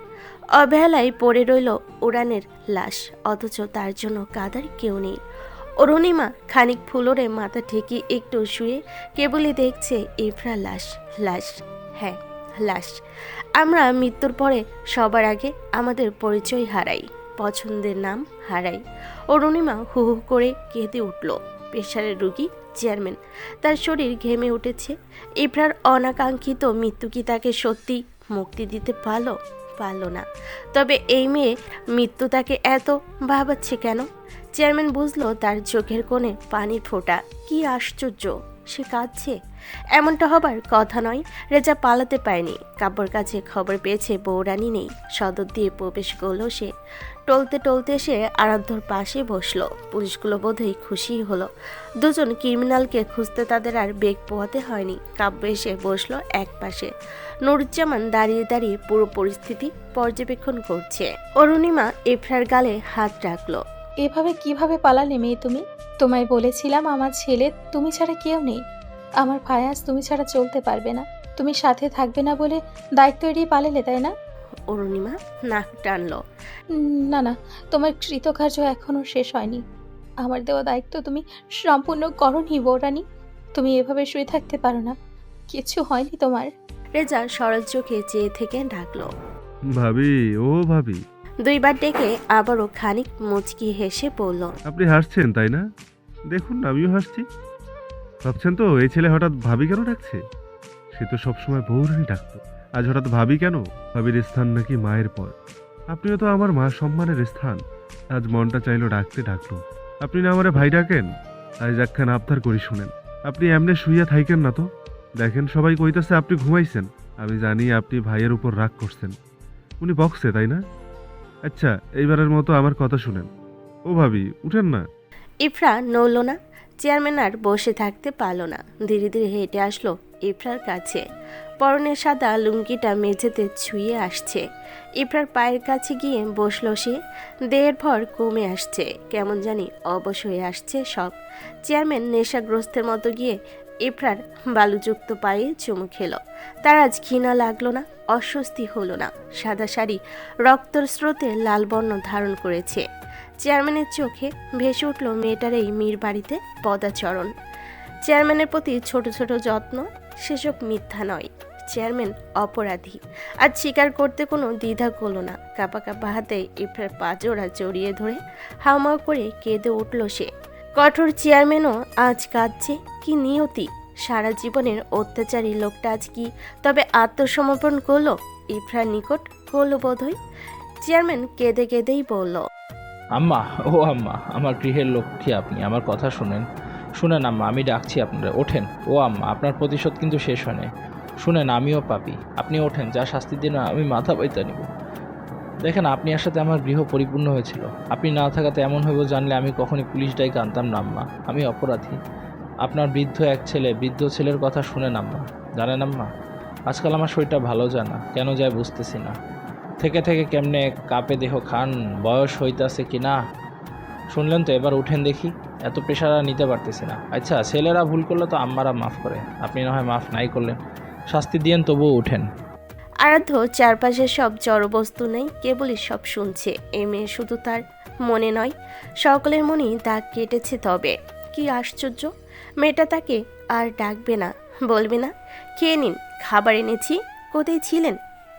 অবহেলায় পড়ে রইল উড়ানের লাশ, অথচ তার জন্য কাদার কেউ নেই। অরুণিমা খানিক ফুলরে মাথা ঠেকিয়ে একটু শুয়ে কেবলই দেখছে ইফরা লাশ, লাশ, হ্যাঁ লাশ। আমরা মৃত্যুর পরে সবার আগে আমাদের পরিচয় হারাই, পছন্দের নাম হারাই। অরুণিমা হু হু করে কেঁদে উঠল। প্রেশারের রোগী চেয়ারম্যান, তার শরীর ঘেমে উঠেছে। ইফরার অনাকাঙ্ক্ষিত মৃত্যু কি তাকে সত্যি মুক্তি দিতে পারল না। তবে এই মেয়ে মৃত্যু তাকে এত ভাবাচ্ছে কেন? চেয়ারম্যান বুঝলো তার চোখের কোণে পানির ফোঁটা। কি আশ্চর্য, সে কাঁদছে। এমনটা হবার কথা নয়। রেজা পালাতে পারেনি। কাব্যর কাছে খবর পেয়েছে বউরানী নেই। সদর দিয়ে প্রবেশ করলো সে। টলতে টলতে সে আরাধ্যর পাশে বসলো। পুলিশগুলো বোধহয় খুশি হলো। দুজন ক্রিমিনালকে খুঁজতে তাদের আর বেগ পোহাতে হয়নি। কাব্য এসে বসলো এক পাশে। নুরুজ্জামান দাঁড়িয়ে দাঁড়িয়ে পুরো পরিস্থিতি পর্যবেক্ষণ করছে। অরুণিমা ইফরার গালে হাত রাখলো। এভাবে কিভাবে পালালে মেয়ে তুমি? তোমায় বলেছিলাম আমার ছেলে তুমি ছাড়া কেউ নেই। আমার ফায়াজ তুমি ছাড়া চলতে পারবে না। তুমি সাথে থাকবে না বলে দায়িত্ব এড়িয়ে পালালে, তাই না? অরুণিমা নাক টানলো। না না, তোমার কৃতকার্য এখনো শেষ হয়নি। আমার দেওয়া দায়িত্ব তুমি সম্পূর্ণ করনি বউরানী। তুমি এভাবে শুয়ে থাকতে পারো না। কিছু হয়নি তোমার? রেজা সরল চোখে চেয়ে থেকে ডাকলো, ভাবি, ও ভাবি। দুইবার ডেকে আবারও খানিক মুচকি হেসে বলল, আপনি হাসছেন তাই না? দেখুন আমিও হাসছি। ভাবছেন তো এই ছেলে হঠাৎ ভাবি কেন ডাকছে? সে তো সবসময় বউরানী ডাকতো, আজ হঠাৎ ভাবি কেন? ভাবির স্থান নাকি মায়ের পর। আপনিও তো আমার মা সম্মানের স্থান। আজ মনটা চাইলো ডাকলো। আপনি না আমারে ভাই ডাকেন? আজ একখান আবদার করি শুনেন। আপনি এমনি শুইয়া থাইকেন না তো। দেখেন সবাই কইতাছে আপনি ঘুমাইছেন। আমি জানি আপনি ভাইয়ের উপর রাগ করছেন। উনি বকছে তাই না? আচ্ছা এইবারের মতো আমার কথা শুনেন। ও ভাবি উঠেন না। ইফরা নড়ল না। চেয়ারম্যান আর বসে থাকতে পারল না। ধীরে ধীরে হেঁটে আসলো ইফরার কাছে। পরনের সাদা লুঙ্গিটা মেঝেতে ছুঁয়ে আসছে। ইফরার পায়ের কাছে গিয়ে বসলো সে। দেহের ভর কমে আসছে, কেমন জানি অবশ হয়ে আসছে সব। চেয়ারম্যান নেশাগ্রস্তের মতো গিয়ে ইফরার বালুযুক্ত পায়ে চুমু খেলো। তার আজ ঘৃণা লাগলো না, অস্বস্তি হলো না। সাদা শাড়ি রক্তর স্রোতে লাল বর্ণ ধারণ করেছে। চেয়ারম্যানের চোখে ভেসে উঠল মেয়েটার এই মীর বাড়িতে পদাচরণ। চেয়ারম্যানের প্রতি ছোট ছোট যত্ন, সেসব মিথ্যা নয়। চেয়ারম্যান অপরাধী, আজ স্বীকার করতে কোনো দ্বিধা করলো না। কাঁপা কাঁপা হাতে ইফরার পাজোড়া জড়িয়ে ধরে হাউমাউ করে কেঁদে উঠল সে। কঠোর চেয়ারম্যানও আজ কাঁদছে। কি নিয়তি! সারা জীবনের অত্যাচারী লোকটা আজ কি তবে আত্মসমর্পণ করলো? ইফরার নিকট করলো বোধহয়। চেয়ারম্যান কেঁদে কেঁদেই বলল, আম্মা, ও আম্মা, আমার গৃহের লক্ষ্মী আপনি, আমার কথা শুনেন। শুনেন আম্মা, আমি ডাকছি আপনারা, ওঠেন। ও আম্মা, আপনার প্রতিশোধ কিন্তু শেষ হয় নাই। শুনেন, আমিও পাপী, আপনি ওঠেন, যা শাস্তি দিন আমি মাথা বইতে নিব। দেখেন, আপনার সাথে আমার গৃহ পরিপূর্ণ হয়েছিল, আপনি না থাকাতে এমন হইব জানলে আমি কখনই পুলিশ ডাইকে আনতাম না আম্মা। আমি অপরাধী। আপনার বৃদ্ধ ছেলের কথা শুনেন আম্মা। জানেন আম্মা, আজকাল আমার শরীরটা ভালো যায় না, কেন যায় বুঝতেছি না। থেকে থেকে কেমনে কাপে দেহ খান, বয়স হইতাছে কি না। শুনলেন তো, এবার উঠেন দেখি, এত প্রেশার আর নিতে পারতেছি না। আচ্ছা, ছেলেরা ভুল করলে তো আম্মারা মাফ করে, আপনি না হয় মাফ নাই করলেন, শাস্তি দিয়েন, তবুও উঠেন। আরাধ্য চারপাশে সব জড়বস্তু নেই, কেবলই সব শুনছে। এ মেয়ে শুধু তার মনে নয়, সকলের মনেই দাগ কেটেছে। তবে কি আশ্চর্য, মেয়েটা তাকে আর ডাকবে না, বলবে না খেয়ে নিন, খাবার এনেছি, কোথায় ছিলেন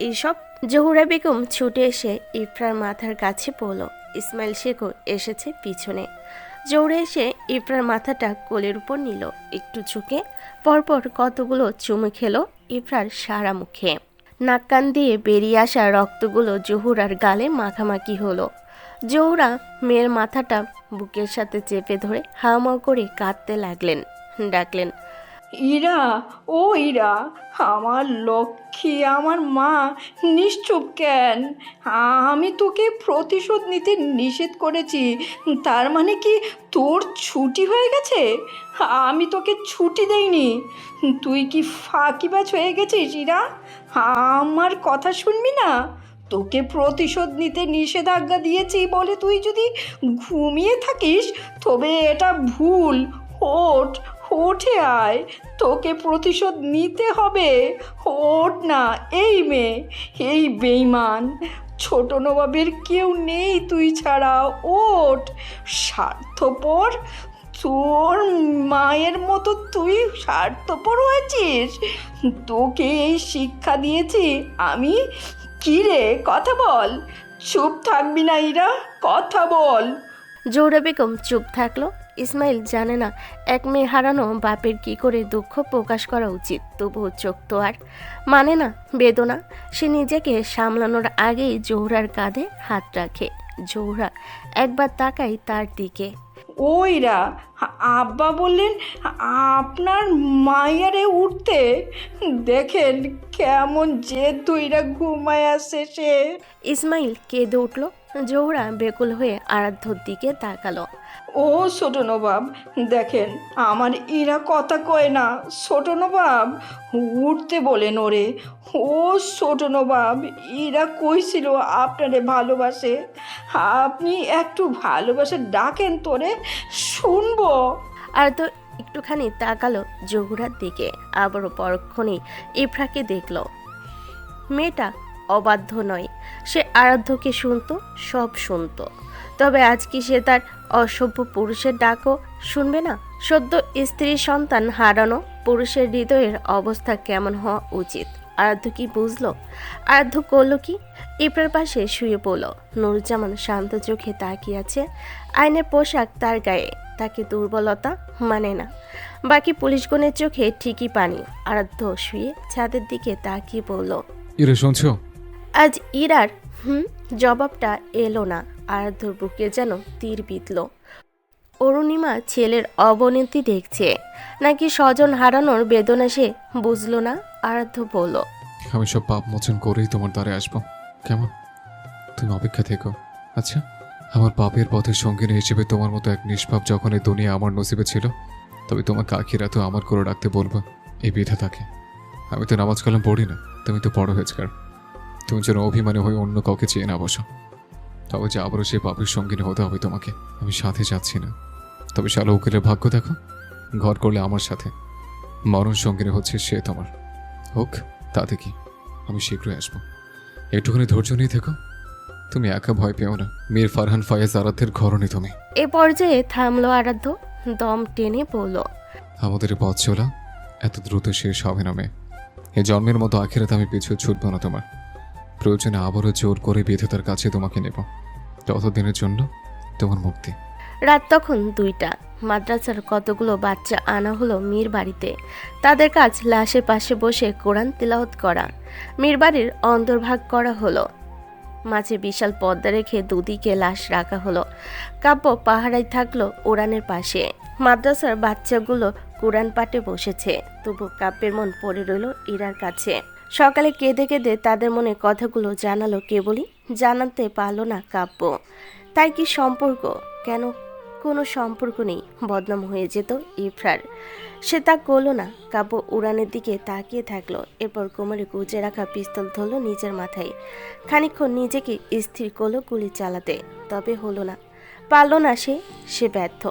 এইসব। জহুরা বেগম ছুটে এসে ইফরার মাথার কাছে পড়ল। ইসমাইল শেখও এসেছে পিছনে। জহুরা এসে ইফরার মাথাটা কোলের উপর নিল, একটু ঝুঁকে পরপর কতগুলো চুমু খেলো ইফরার সারা মুখে। নাক কান দিয়ে বেরিয়ে আসা রক্তগুলো জহুরার গালে মাখামাখি হলো। জহুরা মেয়ের মাথাটা বুকের সাথে চেপে ধরে হাওমাও করে কাঁদতে ডাকলেন, ইরা, ও ইরা, আমার লক্ষ্মী, আমার মা, নিশ্চুপ কেন? আমি তোকে প্রতিশোধ নিতে নিষেধ করেছি, তার মানে কি তোর ছুটি হয়ে গেছে? আমি তোকে ছুটি দেইনি, তুই কি ফাঁকিবাজ হয়ে গেছিস ইরা? আমার কথা শুনবি না? তোকে প্রতিশোধ নিতে নিষেধাজ্ঞা দিয়েছি বলে তুই যদি ঘুমিয়ে থাকিস তবে এটা ভুল। ওঠ, উঠে আয়, তোকে প্রতিশোধ নিতে হবে। ওঠ না এই মেয়ে, এই বেঈমান, ছোট নবাবের কেউ নেই তুই ছাড়া। ওঠ, স্বার্থপর, তোর মায়ের মতো তুই স্বার্থপর হয়েছিস। তোকে এই শিক্ষা দিয়েছি আমি। কি রে, কথা বল, চুপ থাকবি না ইরা, কথা বল। জহুরা বেগম চুপ থাকলো। ইসমাইল জানে না এক মেয়ে হারানো বাপের কি করে দুঃখ প্রকাশ করা উচিত, তবুও চোখ তো আর মানে না বেদনা। সে নিজেকে সামলানোর আগেই জহুরার কাঁধে হাত রাখে। জহুরা একবার তাকায় তার দিকে। ওইরা, আব্বা বললেন আপনার মায়ারে উঠতে, দেখেন কেমন জেদ ধইরা ঘুমায় আসে সে। ইসমাইল কেঁদে উঠল। জহুরা বেকুল হয়ে আরাধ্যর দিকে তাকালো। ও ছোট নবাব, দেখেন আমার ইরা কথা কয় না। ছোট নবাব উঠতে বলেন ওরে। ও ছোট নবাব, ইরা কইছিল আপনারে ভালোবাসে, আপনি একটু ভালোবাসে ডাকেন তোরে, শুনবো। আর তো একটুখানি তাকালো জহুরার দিকে, আবারও পরক্ষণেই ইফরাকে দেখলো। মেয়েটা অবাধ্য নয়, সে আরাধ্যকে শুনতো, সব শুনতো। তবে আজ কি সে তার অসভ্য পুরুষের ডাকও শুনবে না? সদ্য স্ত্রী সন্তান হারানো পুরুষের হৃদয়ের অবস্থা কেমন হওয়া উচিত আরাধ্য কি বুঝলো? আরাধ্য করলো কি? ইফরার পাশে শুয়ে পড়ল। নুরুজ্জামান শান্ত চোখে তাকিয়ে আছে। আইনের পোশাক তার গায়ে, তাকে দুর্বলতা মানে না। বাকি পুলিশগণের চোখে ঠিকই পানি। আরাধ্য শুয়ে ছাদের দিকে তাকিয়ে বলল, ইরে শুনছো? আজ ইরার জবাবটা এলো না। আরাধ্যর বুকে যেন তীর বিঁধল। অরুণিমা ছেলের অবনতি দেখছে নাকি স্বজন হারানোর বেদনা সে বুঝলো না। আরাধ্য বলল, আমি সব পাপ মোচন করেই তোমার দ্বারে আসবো, কেমন? তুমি অপেক্ষা থেকো। আচ্ছা, আমার পাপের পথের সঙ্গিনী হিসেবে তোমার মতো এক নিষ্পাপ যখন এই দুনিয়া আমার নসিবে ছিল, তবে তোমার কাকিরা তো আমার করে রাখতে বলবো, এই বিধা থাকে। আমি তো নামাজ কালাম পড়ি না, তুমি তো বড় হয়েছে, তুমি যেন অভিমানী হয়ে অন্য কাউকে চেয়ে না বসো। তবে যে আবারও সেই পাপের সঙ্গিনী হতে হবে তোমাকে। আমি সাথে যাচ্ছি না, তবে শালা উকিলের ভাগ্য দেখো, ঘর করলে আমার সাথে, মরণ সঙ্গিনী হচ্ছে সে তোমার। হোক, তাতে কি, আমি শীঘ্রই আসবো। একটুখানি ধৈর্য নিয়ে থেকো। তুমি একা ভয় পেও না, মীর ফারহান ফায়েজ আরাধ্যের ঘরণী তুমি। এ পর্যায়ে থামলো আরাধ্য, দম টেনে বলল, আমাদের পথ চলা এত দ্রুত শেষ হবে না মেয়ে। এই জন্মের মতো আখেরাতে আমি পিছু ছুটবো না তোমার। প্রয়োজনে আবারও জোর করে বিধাতার কাছে তোমাকে নেব, ততদিনের জন্য তোমার মুক্তি। রাত তখন 2টা। মাদ্রাসার কতগুলো বাচ্চা আনা হলো মীর বাড়িতে। তাদের কাজ লাশের পাশে বসে কোরআন তিলাওয়াত করা। মীর বাড়ির অন্তর্ভাগ করা হলো। মাঝে বিশাল পর্দা রেখে দুদিকে লাশ রাখা হলো। কাব্য পাহারায় থাকলো উড়ানের পাশে। মাদ্রাসার বাচ্চাগুলো কোরআন পাঠে বসেছে, তবু কাব্যের মন পড়ে রইল ইরার কাছে। সকালে কেঁদে কেঁদে তাদের মনে কথাগুলো জানালো কেবলই, জানাতে পারল না কাব্য। তাই কি সম্পর্ক? কেন কোনো সম্পর্ক নেই, বদনাম হয়ে যেত ইফরার। সে তা করলো না। কাব্য উড়ানের দিকে তাকিয়ে থাকলো, এরপর কোমরে গুজে রাখা পিস্তল ধরল নিজের মাথায়। খানিকক্ষণ নিজেকে স্থির করলো গুলি চালাতে, তবে হলো না, পারল না সে ব্যর্থ।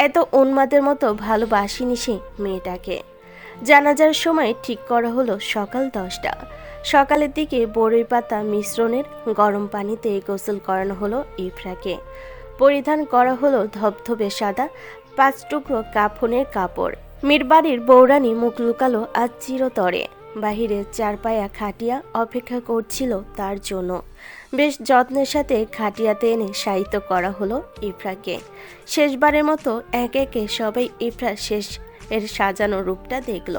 এত উন্মাদের মতো ভালোবাসিনি সে মেয়েটাকে। জানাজার সময় ঠিক করা হলো সকাল 10টা। সকালের দিকে বড়ই পাতা মিশ্রণের গরম পানিতে গোসল করানো হলো ইফরাকে। পরিধান করা হলো ধবধবে সাদা 5 টুকরো কাফনের কাপড়। মীরবাড়ির বৌরানী মুখ লুকালো আজ চিরতরে। বাহিরে 4 পায়া খাটিয়া অপেক্ষা করছিল তার জন্য। বেশ যত্নের সাথে খাটিয়াতে এনে শায়িত করা হলো ইফরাকে। শেষবারের মতো একে একে সবাই ইফরার শেষ এর সাজানো রূপটা দেখল।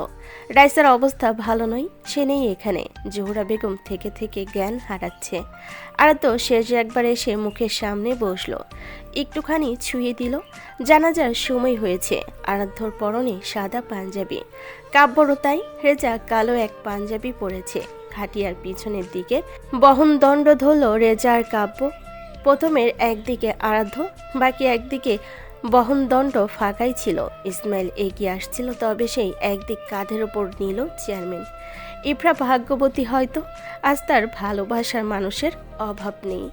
রাইসার অবস্থা ভালো নয়, সে নেই এখানে। জোহরা বেগম থেকে থেকে জ্ঞান হারাচ্ছে। আর তো শেষ একবার এসে মুখের সামনে বসলো, একটুখানি ছুঁয়ে দিল। জানাজার সময় হয়েছে। আরাধ্যর পরনে সাদা পাঞ্জাবি, কাব্যরও তাই। রেজা কালো এক পাঞ্জাবি পরেছে। খাটিয়ার পিছনের দিকে বহনদণ্ড ধরল রেজা আর কাব্য। প্রথমের একদিকে আরাধ্য, বাকি একদিকে বহনদণ্ড ফাঁকাই ছিল। ইসমাইল এগিয়ে আসছিল, তবে সেই একদিক কাঁধের ওপর নিল চেয়ারম্যান। ইফরা ভাগ্যবতী হয়তো, আজ তার ভালোবাসার মানুষের অভাব নেই।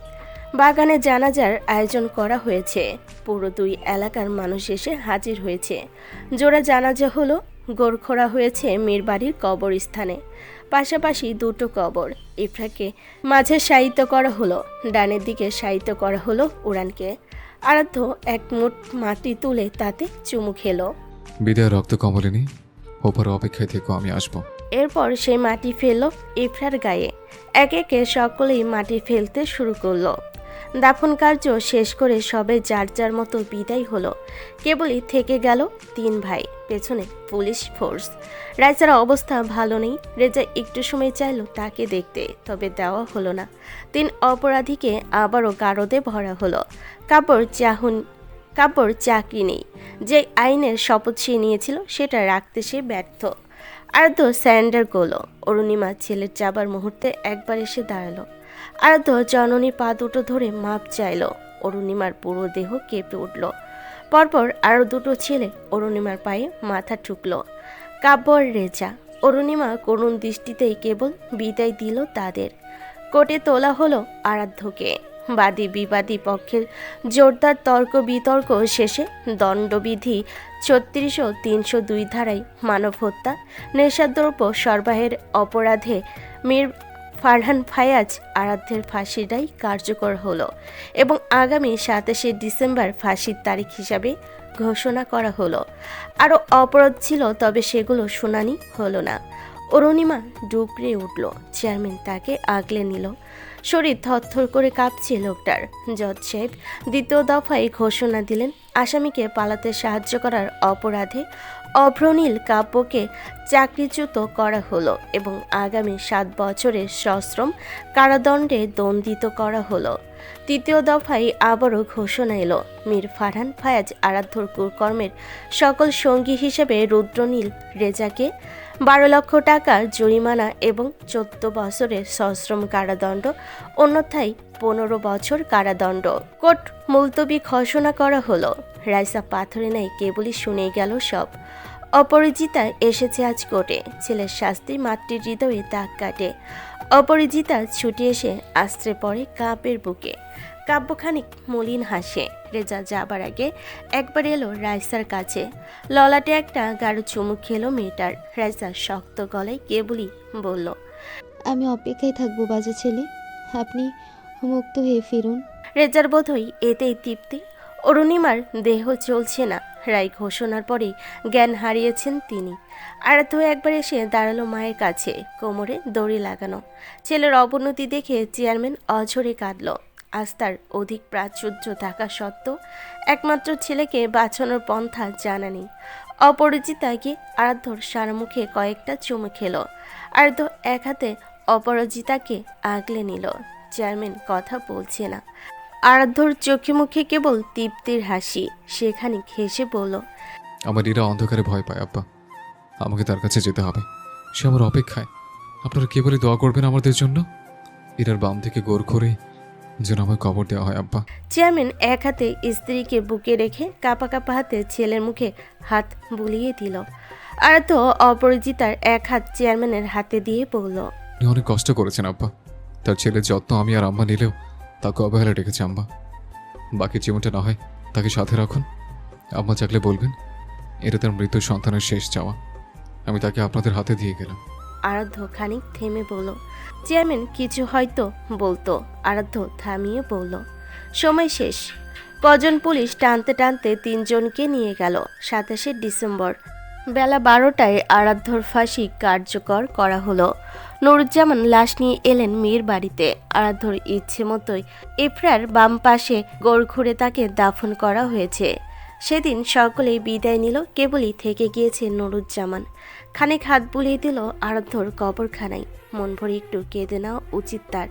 বাগানে জানাজার আয়োজন করা হয়েছে। পুরো 2 এলাকার মানুষ এসে হাজির হয়েছে। জোড়া জানাজা হলো। গোরখোরা হয়েছে মীরবাড়ির কবরস্থানে, পাশাপাশি 2টো কবর। ইফরাকে মাঝে শায়িত করা হলো, ডানের দিকে শায়িত করা হলো উড়ানকে। আরাধ্য এক মুঠ মাটি তুলে তাতে চুমু খেলো। বিদায় রক্ত কমলিনী, ওপরে অপেক্ষায় থেকো, আমি আসবো। এরপর সে মাটি ফেলল ইফরার গায়ে। একে একে সকলেই মাটি ফেলতে শুরু করলো। দাফন কার্য শেষ করে সবে যার যার মতো বিদায় হলো। কেবলই থেকে গেল 3 ভাই, পেছনে পুলিশ ফোর্স। রাইসার অবস্থা ভালো নেই। রেজা একটু সময় চাইল তাকে দেখতে, তবে দেওয়া হলো না। 3 অপরাধীকে আবারও গারদে ভরা হলো। কাব্যর চাকরি নেই। যে আইনের শপথ সে নিয়েছিল সেটা রাখতে সে ব্যর্থ। আরাধ্য স্যারেন্ডার করলো। অরুণিমা ছেলের যাবার মুহূর্তে একবার এসে দাঁড়ালো। আরাধ্য জননী পা দুটো ধরে মাপ চাইল। অরুণিমার পুরো দেহ কেঁপে উঠল। পরপর আরও 2টো ছেলে অরুণিমার পায়ে মাথা ঠুকলো। কাব্য আর রেজা। অরুণিমা করুণ দৃষ্টিতেই কেবল বিদায় দিল তাদের। কোর্টে তোলা হলো আরাধ্যকে। বাদী বিবাদী পক্ষের জোরদার তর্ক বিতর্ক শেষে দণ্ডবিধি 36 ও 302 ধারায় মানব হত্যা, নেশাদ্রব্য সরবরাহের অপরাধে মীর ফারহান ফায়াজ আরাধ্যের ফাঁসির রায় কার্যকর হলো এবং আগামী 27শে ডিসেম্বর ফাঁসির তারিখ হিসাবে ঘোষণা করা হলো। আরও অপরাধ ছিল, তবে সেগুলো শুনানি হলো না। অরুণিমা ডুকরে উঠল। চেয়ারম্যান তাকে আগলে নিল। শরীর থরথর করে কাঁপছে লোকটার। জজ সাহেব 2য় দফায় ঘোষণা দিলেন, আসামিকে পালাতে সাহায্য করার অপরাধে অভ্রনীল কাব্যকে চাকরিচ্যুত করা হলো এবং আগামী 7 বছরের সশ্রম কারাদণ্ডে দণ্ডিত করা হলো। 3য় দফায় আবারও ঘোষণা এলো, মীর ফারহান ফায়াজ আরাধ্যর কুকর্মের সকল সঙ্গী হিসেবে রুদ্রনীল রেজাকে 12 লক্ষ টাকা জরিমানা এবং 14 বছরের সশ্রম কারাদণ্ড, অন্যথায় 15 বছর কারাদণ্ড। কোর্ট মুলতবি ঘোষণা করা হলো। রাইসা পাথরে নেই কেবলই শুনে গেল সব। অপরাজিতা এসেছে আজ কোর্টে। ছেলের শাস্তি মাতৃর হৃদয়ে দাগ কাটে। অপরাজিতা ছুটে এসে আশ্রে পড়ে কাব্যের বুকে। কাব্য খানিক মলিন হাসে। রেজা যাবার আগে একবার এলো রাইসার কাছে। ললাটে একটা গাঢ় চুমুক খেলো মেয়েটার। রাইসা শক্ত গলায় কেবলই বলল, আমি অপেক্ষায় থাকবো বাজে ছেলে, আপনি মুক্ত হয়ে ফিরুন। রেজার বোধহয় এতেই তৃপ্তি। অরুণিমার দেহ চলছে না। রায় ঘোষণার পরেই জ্ঞান হারিয়েছেন তিনি। আরাধ্য একবার এসে দাঁড়ালো মায়ের কাছে, কোমরে দড়ি লাগানো। ছেলের অবনতি দেখে চেয়ারম্যান অঝরে কাঁদল। আজ তার অধিক প্রাচুর্য থাকা সত্ত্বেও একমাত্র ছেলেকে বাঁচানোর পন্থা জানা নেই। অপরাজিতাকে আরাধ্যর সারা মুখে কয়েকটা চুমু খেলো। আরাধ্য এক হাতে অপরাজিতাকে আগলে নিল। চেয়ারম্যান কথা বলছে না। আরাধ্যর চোখে মুখে কেবল তৃপ্তির হাসি। সেখানে হেসে বলল, আমার ইরা অন্ধকারে ভয় পায় আব্বা, আমাকে তার কাছে যেতে হবে। সে আমার অপেক্ষায়। আপনারা কে বলে দোয়া করবেন আমাদের জন্য? ইরার বাম থেকে গোর করে যেন আমায় কবর দেওয়া হয় আব্বা। চেয়ারম্যান এক হাতে স্ত্রীকে বুকে রেখে কাঁপা কাঁপা হাতে ছেলের মুখে হাত বুলিয়ে দিল। আরাধ্য অপরাজিতার এক হাত চেয়ারম্যানের হাতে দিয়ে বলল, উনি অনেক কষ্ট করেছেন আব্বা। তার ছেলের যত্ন আমি আর আম্মা নিলেও তাকে অবহেলা রেখেছে আম্মা। বাকি জীবনটা না হয় তাকে সাথে রাখুন। আম্মা চাকলে বলবেন এটা তার মৃত সন্তানের শেষ চাওয়া। আমি তাকে আপনাদের হাতে দিয়ে গেলাম। আরাধ্য খানিক থেমে বলল। চেয়ারম্যান কিছু হয়তো বলতো, আরাধ্য থামিয়ে বলল, সময় শেষ। কজন পুলিশ টানতে টানতে 3 জনকে নিয়ে গেল। 27শে ডিসেম্বর বেলা 12টায় আরাধ্যর ফাঁসি কার্যকর করা হলো। নুরুজ্জামান লাশ নিয়ে এলেন মীর বাড়িতে। আরাধ্যর ইচ্ছে মতোই ইফরার বাম পাশে গোড় ঘুরে তাকে দাফন করা হয়েছে। সেদিন সকলেই বিদায় নিল, কেবলই থেকে গিয়েছে নুরুজ্জামান। খানিক হাত বুলিয়ে দিল আরাধ্যর কবরখানায়। মন ভরে একটু কেঁদে নেওয়া উচিত তার।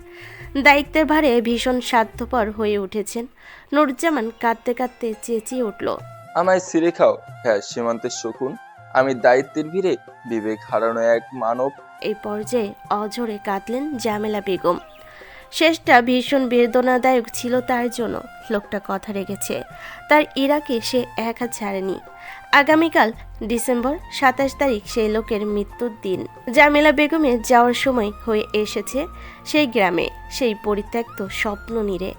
দায়িত্বের ভারে ভীষণ স্বার্থপর হয়ে উঠেছেন নুরুজ্জামান। কাঁদতে কাঁদতে চেঁচিয়ে উঠল, আমায় ছিঁড়ে খাও হ্যাঁ সীমান্তের শকুন। আমি দায়িত্বের ভিড়ে বিবেক হারানো এক মানব। এই পর্যায়ে অঝরে কাঁদলেন জামেলা বেগম। শেষটা ভীষণ বেদনাদায়ক ছিল তার জন্য। লোকটা কথা রেখেছে, তার ইরাকে সে এক হাত ছাড়েনি। আগামীকাল ডিসেম্বর 27 তারিখ সেই লোকের মৃত্যুর দিন। জামেলা বেগমের যাওয়ার সময় হয়ে এসেছে সেই গ্রামে, সেই পরিত্যক্ত স্বপ্ন নিরে।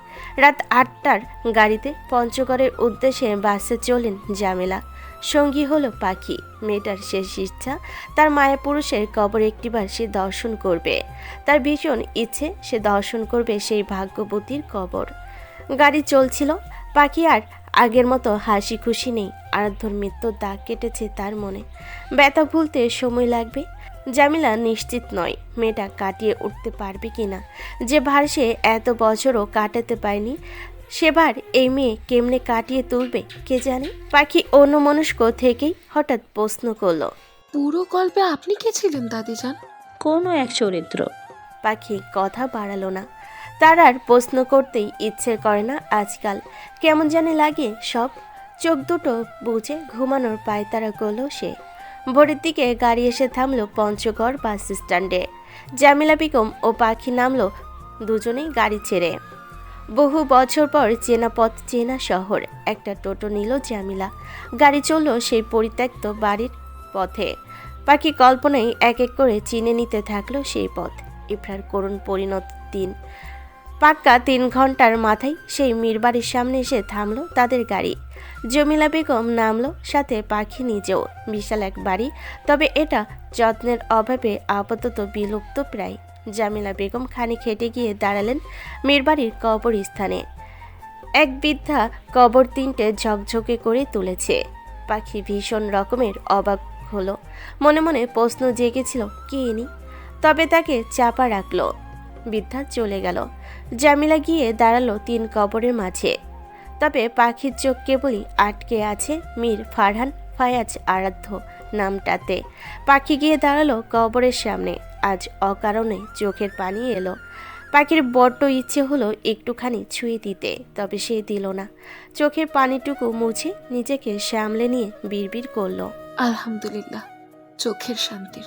রাত 8টার গাড়িতে পঞ্চগড়ের উদ্দেশ্যে বাসে চলেন জামেলা। সঙ্গী হলো পাখি। মেয়েটার শেষ ইচ্ছা তার মায়াপুরুষের কবর একটিবার সে দর্শন করবে। তার ভীষণ ইচ্ছে সে দর্শন করবে সেই ভাগ্যবতীর কবর। গাড়ি চলছিল। পাখি আর আগের মতো হাসি খুশি নেই। আরাধ্যর মৃত্যুর দাগ কেটেছে তার মনে। ব্যথা ভুলতে সময় লাগবে। জামিলা নিশ্চিত নয় মেয়েটা কাটিয়ে উঠতে পারবে কিনা। যে ভার সে এত বছরও কাটাতে পায়নি, সেবার এই মেয়ে কেমনে কাটিয়ে তুলবে কে জানে। পাখি অন্যমনস্ক থেকেই হঠাৎ প্রশ্ন করল, পুরো গল্পে আপনি কে ছিলেন দাদিজান? কোনো এক চরিত্র। পাখি কথা বাড়ালো না। তার আর প্রশ্ন করতেই ইচ্ছে করে না আজকাল। কেমন জানি লাগে সব। চোখ দুটো বুঝে ঘুমানোর পায়তারা করল সে। ভোরের দিকে গাড়ি এসে থামলো পঞ্চগড় বাস স্ট্যান্ডে। জামিলা বেগম ও পাখি নামলো দুজনেই গাড়ি ছেড়ে। বহু বছর পর চেনা পথ চেনা শহর। একটা টোটো নিল জামিলা। গাড়ি চলল সেই পরিত্যক্ত বাড়ির পথে। পাখি কল্পনায় এক এক করে চিনে নিতে থাকলো সেই পথ। ইফরার করুণ পরিণত দিন। পাক্কা 3 ঘন্টার মাথায় সেই মীরবাড়ির সামনে এসে থামলো তাদের গাড়ি। জমিলা বেগম নামলো, সাথে পাখি নিজেও। বিশাল এক বাড়ি, তবে এটা যত্নের অভাবে আপাতত বিলুপ্ত প্রায়। জামিলা বেগম খানিক হেঁটে গিয়ে দাঁড়ালেন মীরবাড়ির কবরস্থানে। এক বৃদ্ধা কবর 3টে ঝকঝকে করে তুলেছে। পাখি ভীষণ রকমের অবাক হলো। মনে মনে প্রশ্ন জেগেছিল কে ইনি, তবে তাকে চাপা রাখলো। বৃদ্ধা চলে গেল। জামিলা গিয়ে দাঁড়ালো 3 কবরের মাঝে। তবে পাখির চোখ কেবলই আটকে আছে মীর ফারহান ফায়াজ আরাধ্য নামটাতে। পাখি গিয়ে দাঁড়ালো কবরের সামনে। আজ অকারণে চোখের পানি এলো। পাখির বড্ড ইচ্ছে হলো একটুখানি ছুঁয়ে দিতে, তবে সে দিল না। চোখের পানিটুকু মুছে নিজেকে সামলে নিয়ে বিড়বিড় করলো, আলহামদুলিল্লাহ, চোখের শান্তির।